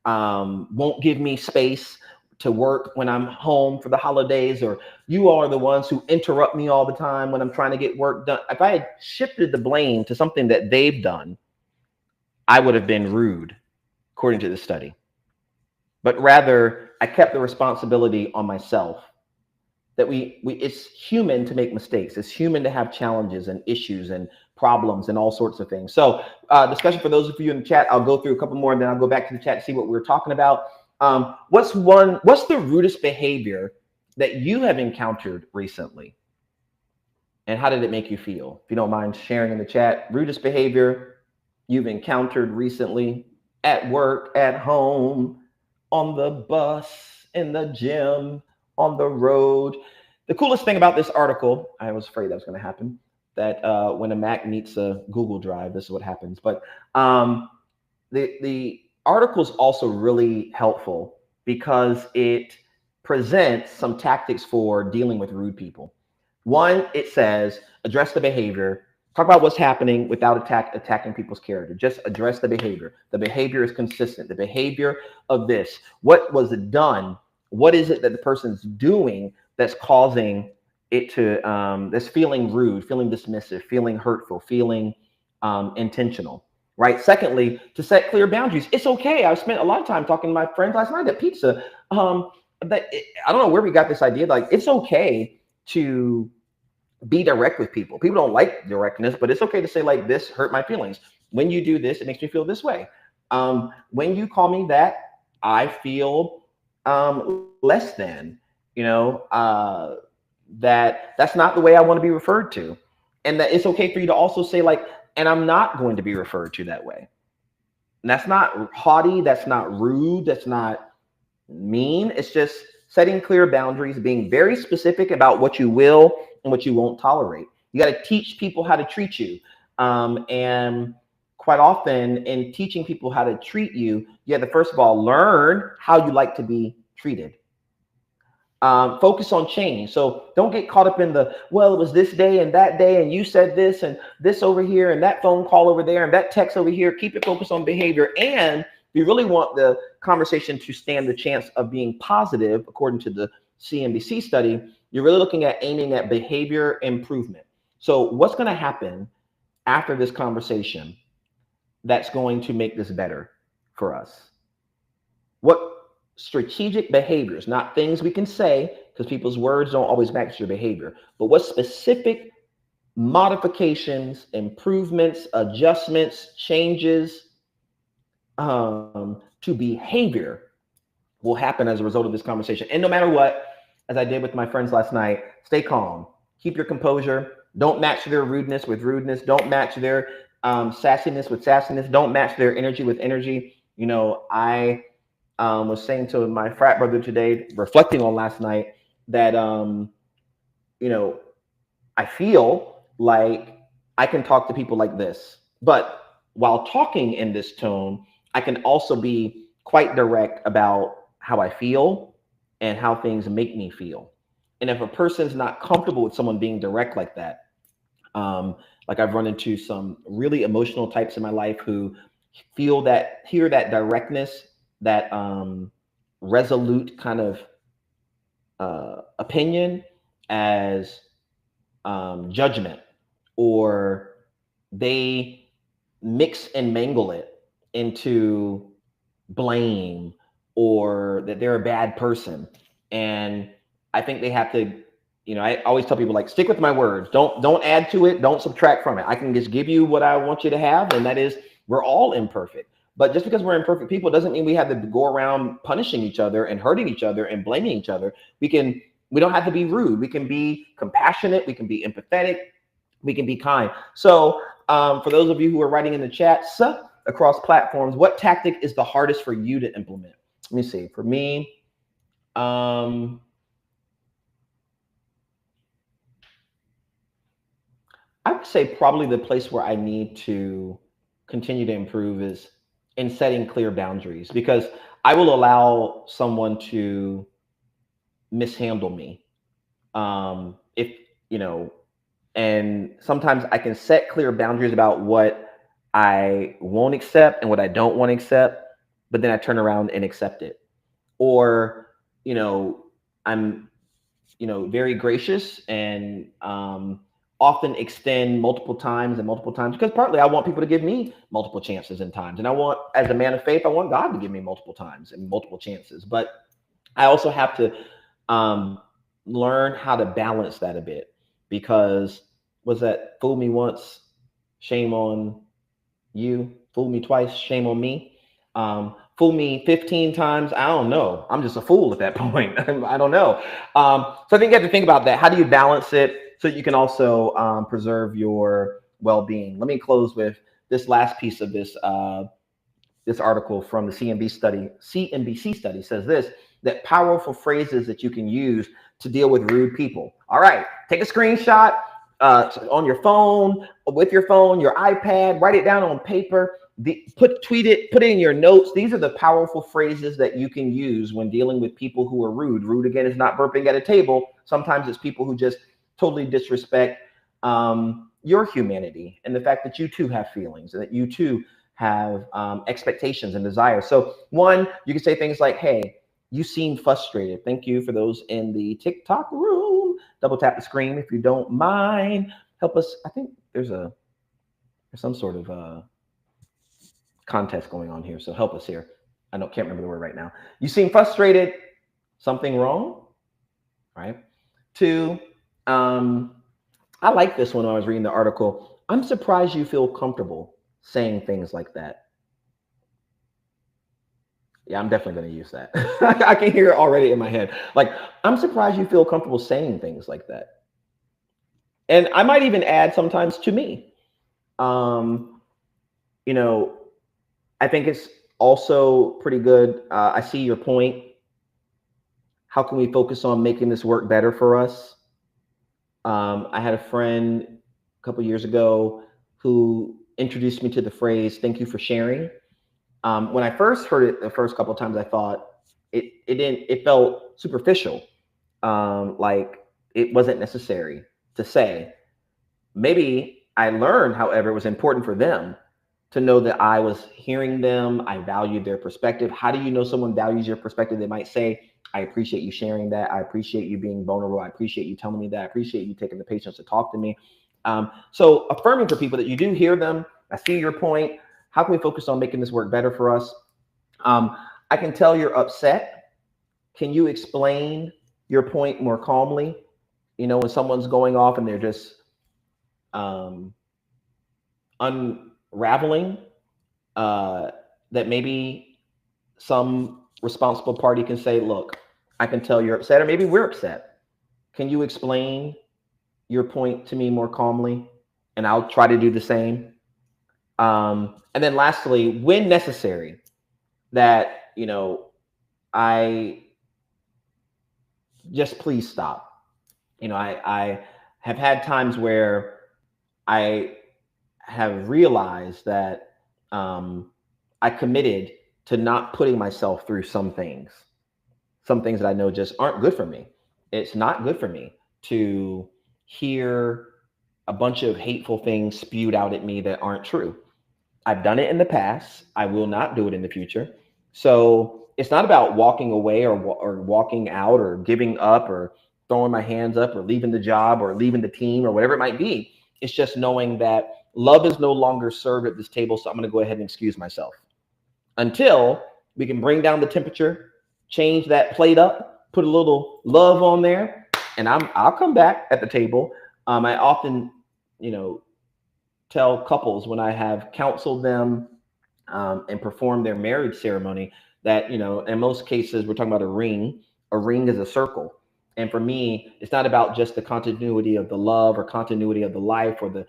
won't give me space to work when I'm home for the holidays, or you all are the ones who interrupt me all the time when I'm trying to get work done. If I had shifted the blame to something that they've done, I would have been rude, according to the study. But rather, I kept the responsibility on myself. That it's human to make mistakes. It's human to have challenges and issues and problems and all sorts of things. So discussion for those of you in the chat, I'll go through a couple more and then I'll go back to the chat to see what we were talking about. What's the rudest behavior that you have encountered recently? And how did it make you feel? If you don't mind sharing in the chat, rudest behavior you've encountered recently at work, at home, on the bus, in the gym, on the road. The coolest thing about this article, I was afraid that was going to happen, that when a Mac meets a Google Drive, this is what happens. But the article is also really helpful because it presents some tactics for dealing with rude people. One, it says, address the behavior. Talk about what's happening without attacking people's character. Just address the behavior. The behavior is consistent. The behavior of this. What was it done? What is it that the person's doing that's causing it to, that's feeling rude, feeling dismissive, feeling hurtful, feeling intentional, right? Secondly, to set clear boundaries. It's okay. I spent a lot of time talking to my friends last night at pizza. I don't know where we got this idea. Like, it's okay to be direct with people. People don't like directness, but it's okay to say, like, this hurt my feelings. When you do this, it makes me feel this way. When you call me that, I feel less than, that's not the way I want to be referred to. And that it's okay for you to also say, like, and I'm not going to be referred to that way. And that's not haughty. That's not rude. That's not mean. It's just setting clear boundaries, being very specific about what you will and what you won't tolerate. You got to teach people how to treat you. And quite often in teaching people how to treat you, you have to first of all learn how you like to be treated. Focus on change. So don't get caught up in the, well, it was this day and you said this and this over here and that phone call over there and that text over here. Keep it focused on behavior. And if you really want the conversation to stand the chance of being positive, according to the CNBC study, you're really looking at aiming at behavior improvement. So what's going to happen after this conversation that's going to make this better for us? What strategic behaviors, not things we can say, because people's words don't always match your behavior, but what specific modifications, improvements, adjustments, changes to behavior will happen as a result of this conversation? And no matter what, as I did with my friends last night, stay calm, keep your composure, don't match their rudeness with rudeness, don't match their sassiness with sassiness, don't match their energy with energy. You know, I was saying to my frat brother today, reflecting on last night, that, you know, I feel like I can talk to people like this, but while talking in this tone, I can also be quite direct about how I feel and how things make me feel. And if a person's not comfortable with someone being direct like that, like I've run into some really emotional types in my life who hear that directness, that resolute kind of opinion as judgment, or they mix and mangle it into blame, or that they're a bad person. And I think they have to, you know, I always tell people, like, stick with my words. Don't add to it. Don't subtract from it. I can just give you what I want you to have. And that is, we're all imperfect. But just because we're imperfect people doesn't mean we have to go around punishing each other and hurting each other and blaming each other. We don't have to be rude. We can be compassionate. We can be empathetic. We can be kind. So for those of you who are writing in the chats across platforms, what tactic is the hardest for you to implement? Let me see. For me, I would say probably the place where I need to continue to improve is in setting clear boundaries, because I will allow someone to mishandle me. If, you know, and sometimes I can set clear boundaries about what I won't accept and what I don't want to accept, but then I turn around and accept it. Or, you know, I'm, you know, very gracious and often extend multiple times because partly I want people to give me multiple chances and times. And I want, as a man of faith, I want God to give me multiple times and multiple chances. But I also have to learn how to balance that a bit, because was that fool me once, shame on you, fool me twice, shame on me, fool me 15 times, I don't know, I'm just a fool at that point. I don't know. So I think you have to think about that. How do you balance it so you can also preserve your well-being? Let me close with this last piece of this this article from the CNBC study says this, that powerful phrases that you can use to deal with rude people. All right, take a screenshot on your phone, with your phone, your iPad, write it down on paper, tweet it, put it in your notes. These are the powerful phrases that you can use when dealing with people who are rude. Rude, again, is not burping at a table. Sometimes it's people who just totally disrespect your humanity and the fact that you too have feelings and that you too have expectations and desires. So one, you can say things like, hey, you seem frustrated. Thank you for those in the TikTok room. Double tap the screen if you don't mind. Help us. I think there's some sort of contest going on here. So help us here. Can't remember the word right now. You seem frustrated. Something wrong? Right. Two, I like this one when I was reading the article. I'm surprised you feel comfortable saying things like that. Yeah, I'm definitely going to use that. I can hear it already in my head. Like, I'm surprised you feel comfortable saying things like that. And I might even add sometimes to me. You know, I think it's also pretty good. I see your point. How can we focus on making this work better for us? I had a friend a couple years ago who introduced me to the phrase, thank you for sharing. When I first heard it the first couple of times, I thought it felt superficial. Like it wasn't necessary to say. Maybe I learned, however, it was important for them to know that I was hearing them. I valued their perspective. How do you know someone values your perspective? They might say, I appreciate you sharing that. I appreciate you being vulnerable. I appreciate you telling me that. I appreciate you taking the patience to talk to me. So affirming for people that you do hear them. I see your point. How can we focus on making this work better for us? I can tell you're upset. Can you explain your point more calmly? You know, when someone's going off and they're just unraveling, that maybe some responsible party can say, look, I can tell you're upset, or maybe we're upset. Can you explain your point to me more calmly? And I'll try to do the same. And then lastly, when necessary, that, you know, I just please stop. You know, I have had times where I have realized that I committed to not putting myself through some things that I know just aren't good for me. It's not good for me to hear a bunch of hateful things spewed out at me that aren't true. I've done it in the past. I will not do it in the future. So it's not about walking away or walking out or giving up or throwing my hands up or leaving the job or leaving the team or whatever it might be. It's just knowing that love is no longer served at this table. So I'm going to go ahead and excuse myself until we can bring down the temperature, change that plate up, put a little love on there, and I'll come back at the table. I often, tell couples when I have counseled them and performed their marriage ceremony that, in most cases, we're talking about a ring. A ring is a circle. And for me, it's not about just the continuity of the love or continuity of the life or the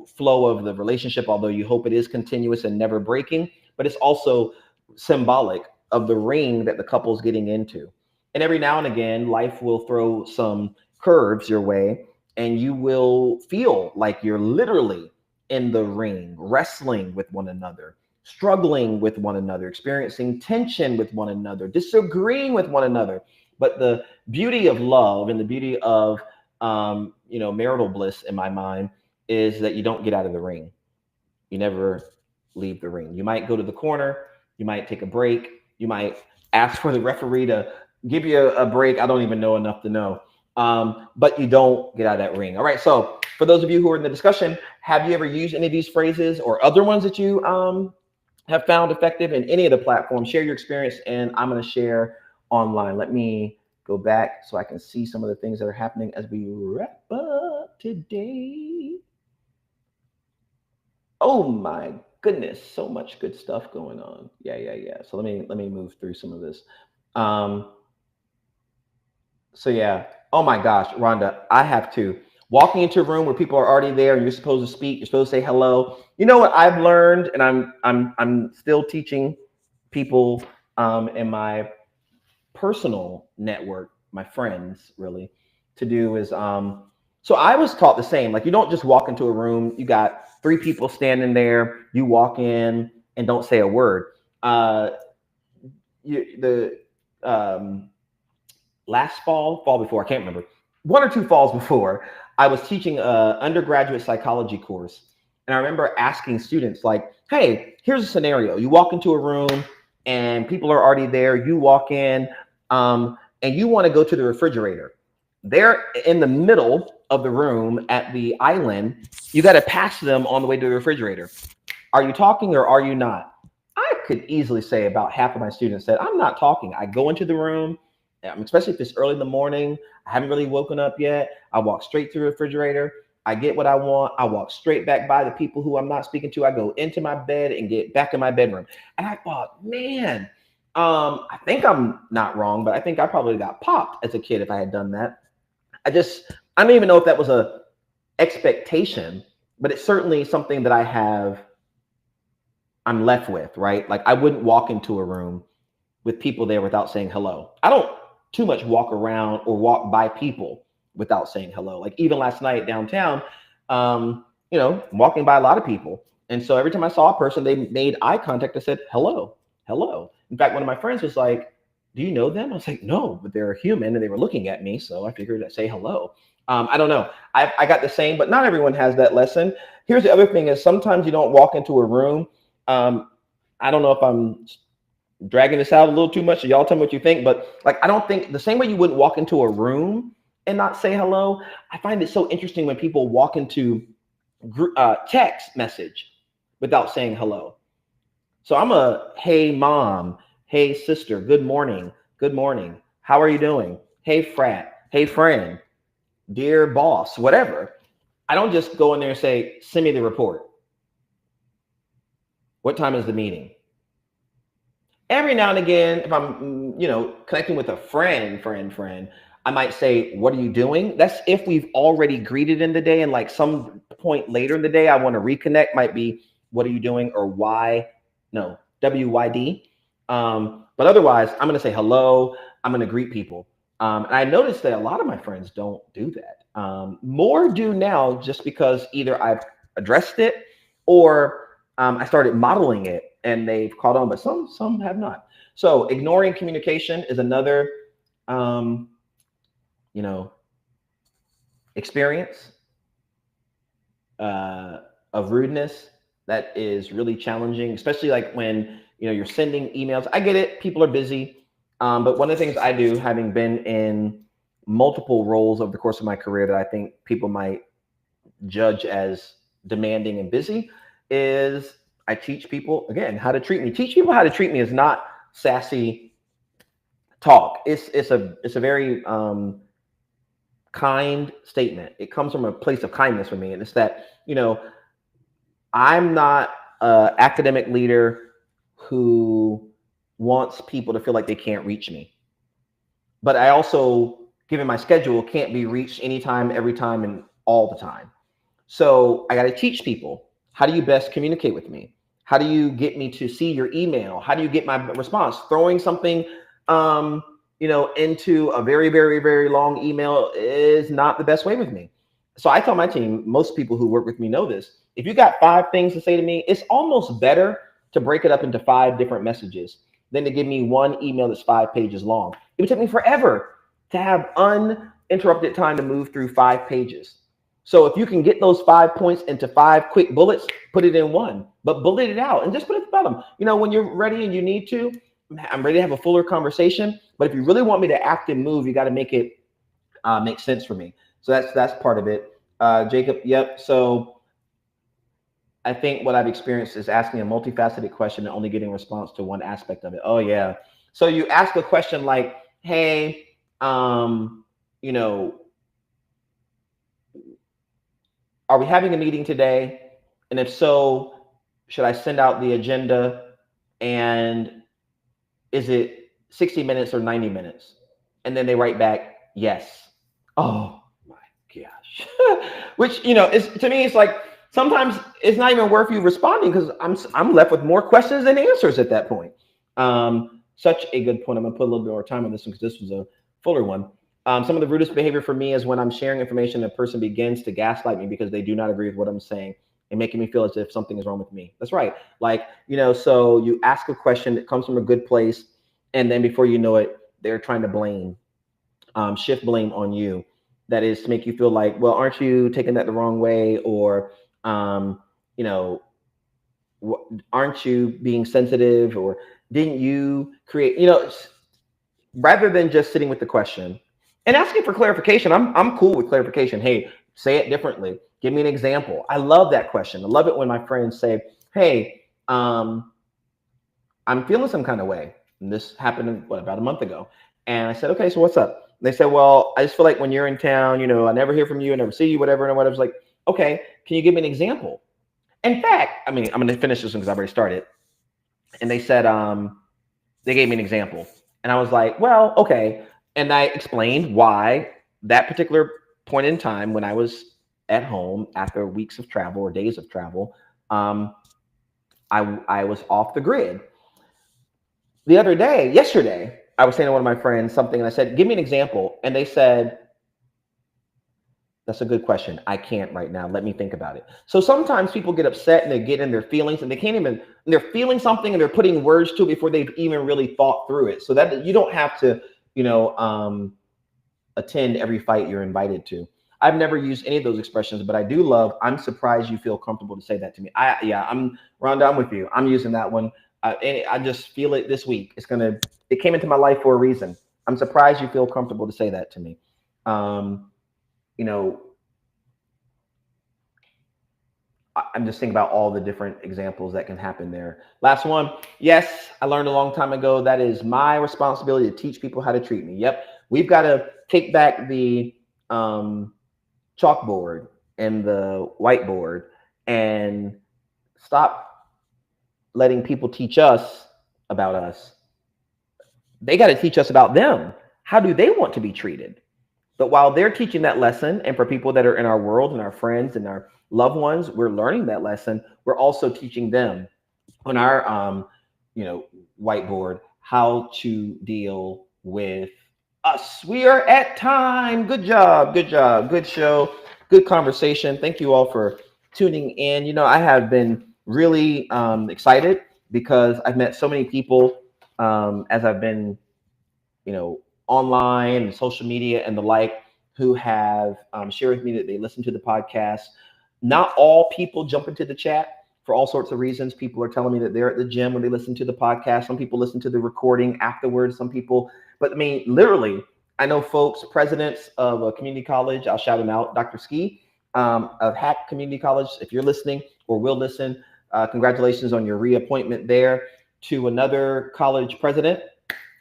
flow of the relationship, although you hope it is continuous and never breaking, but it's also symbolic of the ring that the couple's getting into. And every now and again, life will throw some curves your way, and you will feel like you're literally in the ring, wrestling with one another, struggling with one another, experiencing tension with one another, disagreeing with one another. But the beauty of love and the beauty of, marital bliss in my mind is that you don't get out of the ring. You never leave the ring. You might go to the corner. You might take a break. You might ask for the referee to give you a break. I don't even know enough to know. But you don't get out of that ring. All right. So for those of you who are in the discussion, have you ever used any of these phrases or other ones that you have found effective in any of the platforms? Share your experience, and I'm going to share online. Let me go back so I can see some of the things that are happening as we wrap up today. Oh my goodness, so much good stuff going on. Yeah. So let me move through some of this. Oh my gosh, Rhonda, I have to. Walking into a room where people are already there and you're supposed to speak, you're supposed to say hello. You know what I've learned, and I'm still teaching people in my personal network, my friends really, to do is so I was taught the same. Like, you don't just walk into a room, you got 3 people standing there, you walk in and don't say a word. Last fall before, I can't remember, 1 or 2 falls before, I was teaching an undergraduate psychology course. And I remember asking students like, hey, here's a scenario. You walk into a room and people are already there. You walk in and you want to go to the refrigerator. They're in the middle of the room at the island. You got to pass them on the way to the refrigerator. Are you talking or are you not? I could easily say about half of my students said, I'm not talking. I go into the room, especially if it's early in the morning, I haven't really woken up yet. I walk straight through the refrigerator. I get what I want. I walk straight back by the people who I'm not speaking to. I go into my bed and get back in my bedroom. And I thought, man, I think I'm not wrong, but I think I probably got popped as a kid if I had done that. I don't even know if that was a expectation, but it's certainly something that I'm left with, right? Like, I wouldn't walk into a room with people there without saying hello. I don't too much walk around or walk by people without saying hello. Like, even last night downtown, walking by a lot of people. And so every time I saw a person, they made eye contact. I said, hello, hello. In fact, one of my friends was like, do you know them? I was like, no, but they're human and they were looking at me. So I figured I'd say hello. I don't know. I got the same, but not everyone has that lesson. Here's the other thing is sometimes you don't walk into a room. I don't know if I'm dragging this out a little too much. So y'all tell me what you think, but like, I don't think the same way you wouldn't walk into a room and not say hello. I find it so interesting when people walk into text message without saying hello. So I'm hey mom, hey sister, good morning, how are you doing? Hey frat, hey friend, dear boss, whatever. I don't just go in there and say, send me the report. What time is the meeting? Every now and again, if I'm, connecting with a friend, I might say, what are you doing? That's if we've already greeted in the day and like some point later in the day, I want to reconnect, might be, what are you doing? Or why? No, WYD. But otherwise, I'm going to say hello. I'm going to greet people. And I noticed that a lot of my friends don't do that. More do now just because either I've addressed it or I started modeling it and they've caught on, but some have not. So ignoring communication is another, experience of rudeness that is really challenging, especially like when, you're sending emails. I get it. People are busy. But one of the things I do, having been in multiple roles over the course of my career that I think people might judge as demanding and busy, is I teach people, again, how to treat me. Teach people how to treat me is not sassy talk. It's a very kind statement. It comes from a place of kindness for me. And it's that, I'm not an academic leader who wants people to feel like they can't reach me. But I also, given my schedule, can't be reached anytime, every time, and all the time. So I got to teach people, how do you best communicate with me? How do you get me to see your email? How do you get my response? Throwing something, into a very, very, very long email is not the best way with me. So I tell my team, most people who work with me know this. If you got 5 things to say to me, it's almost better to break it up into 5 different messages than to give me one email that's 5 pages long. It would take me forever to have uninterrupted time to move through 5 pages. So if you can get those 5 points into 5 quick bullets, put it in one, but bullet it out and just put it at the bottom. When you're ready and you need to, I'm ready to have a fuller conversation. But if you really want me to act and move, you got to make it make sense for me. So that's part of it. Jacob, yep. So I think what I've experienced is asking a multifaceted question and only getting a response to one aspect of it. Oh yeah. So you ask a question like, hey, are we having a meeting today? And if so, should I send out the agenda? And is it 60 minutes or 90 minutes? And then they write back, yes. Oh my gosh. Which, is, to me, it's like, sometimes it's not even worth you responding because I'm left with more questions than answers at that point. Such a good point. I'm gonna put a little bit more time on this one because this was a fuller one. Some of the rudest behavior for me is when I'm sharing information, a person begins to gaslight me because they do not agree with what I'm saying and making me feel as if something is wrong with me. That's right. Like, so you ask a question that comes from a good place, and then before you know it, they're trying to blame, shift blame on you. That is to make you feel like, well, aren't you taking that the wrong way? Or, aren't you being sensitive? Or didn't you create, rather than just sitting with the question and asking for clarification. I'm cool with clarification. Hey, say it differently. Give me an example. I love that question. I love it when my friends say, hey, I'm feeling some kind of way. And this happened, about a month ago. And I said, okay, so what's up? And they said, well, I just feel like when you're in town, I never hear from you, I never see you, whatever. And I was like, okay, can you give me an example? In fact, I'm going to finish this one because I've already started. And they said, they gave me an example. And I was like, well, okay. And I explained why that particular point in time when I was at home after weeks of travel or days of travel, I was off the grid. Yesterday, I was saying to one of my friends something, and I said, give me an example. And they said, That's a good question. I can't right now. Let me think about it. So sometimes people get upset and they get in their feelings and they can't even, they're feeling something and they're putting words to it before they've even really thought through it. So that you don't have to, attend every fight you're invited to. I've never used any of those expressions, but I do love, I'm surprised you feel comfortable to say that to me. Rhonda, I'm with you. I'm using that one. And I just feel it this week. It came into my life for a reason. I'm surprised you feel comfortable to say that to me. I'm just thinking about all the different examples that can happen there. Last one. Yes, I learned a long time ago that is my responsibility to teach people how to treat me. Yep. We've got to take back the chalkboard and the whiteboard and stop letting people teach us about us. They got to teach us about them. How do they want to be treated? But while they're teaching that lesson, and for people that are in our world and our friends and our loved ones, we're learning that lesson. We're also teaching them on our, whiteboard how to deal with us. We are at time. Good job. Good job. Good show. Good conversation. Thank you all for tuning in. I have been really excited because I've met so many people as I've been, online and social media and the like, who have shared with me that they listen to the podcast. Not all people jump into the chat for all sorts of reasons. People are telling me that they're at the gym when they listen to the podcast. Some people listen to the recording afterwards. Some people, but I mean, literally, I know folks, presidents of a community college, I'll shout him out, Dr. Ski of Hack Community College. If you're listening or will listen, congratulations on your reappointment there. To another college president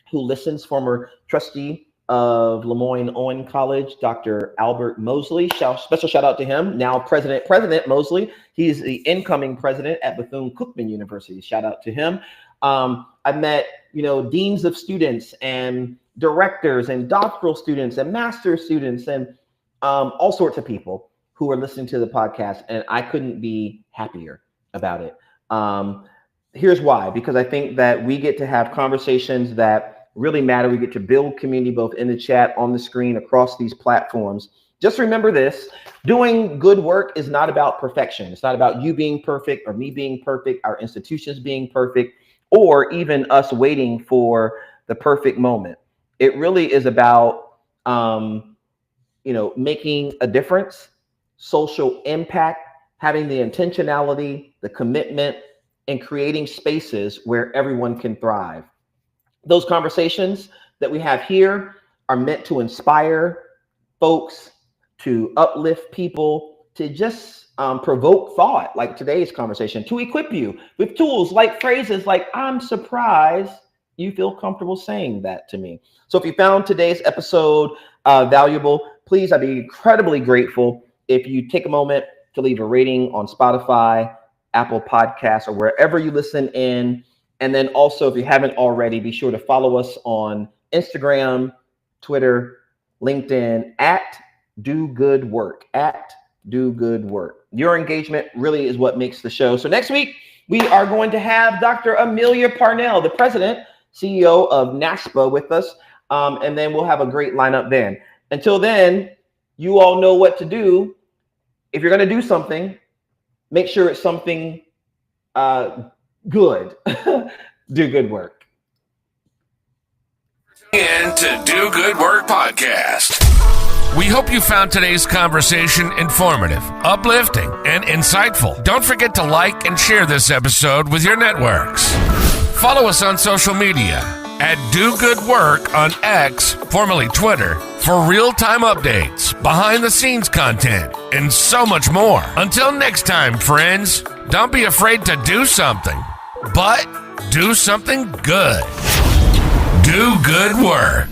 who listens, former trustee of Lemoyne-Owen College, Dr. Albert Mosley. Special shout out to him. Now President Mosley. He's the incoming president at Bethune-Cookman University. Shout out to him. I've met, deans of students and directors and doctoral students and master's students and all sorts of people who are listening to the podcast. And I couldn't be happier about it. Here's why, because I think that we get to have conversations that really matter. We get to build community both in the chat, on the screen, across these platforms. Just remember this: doing good work is not about perfection. It's not about you being perfect or me being perfect, our institutions being perfect, or even us waiting for the perfect moment. It really is about, making a difference, social impact, having the intentionality, the commitment, and creating spaces where everyone can thrive. Those conversations that we have here are meant to inspire folks, to uplift people, to just provoke thought, like today's conversation, to equip you with tools like phrases like, I'm surprised you feel comfortable saying that to me. So if you found today's episode valuable, please, I'd be incredibly grateful if you take a moment to leave a rating on Spotify, Apple Podcasts, or wherever you listen in. And then also, if you haven't already, be sure to follow us on Instagram, Twitter, LinkedIn, @DoGoodWork, @DoGoodWork. Your engagement really is what makes the show. So next week, we are going to have Dr. Amelia Parnell, the president, CEO of NASPA, with us. And then we'll have a great lineup then. Until then, you all know what to do. If you're going to do something, make sure it's something good. Do good work. To Do Good Work Podcast. We hope you found today's conversation informative, uplifting, and insightful. Don't forget to like and share this episode with your networks. Follow us on social media at Do Good Work on X, formerly Twitter, for real-time updates, behind-the-scenes content, and so much more. Until next time, friends, don't be afraid to do something, but do something good. Do good work.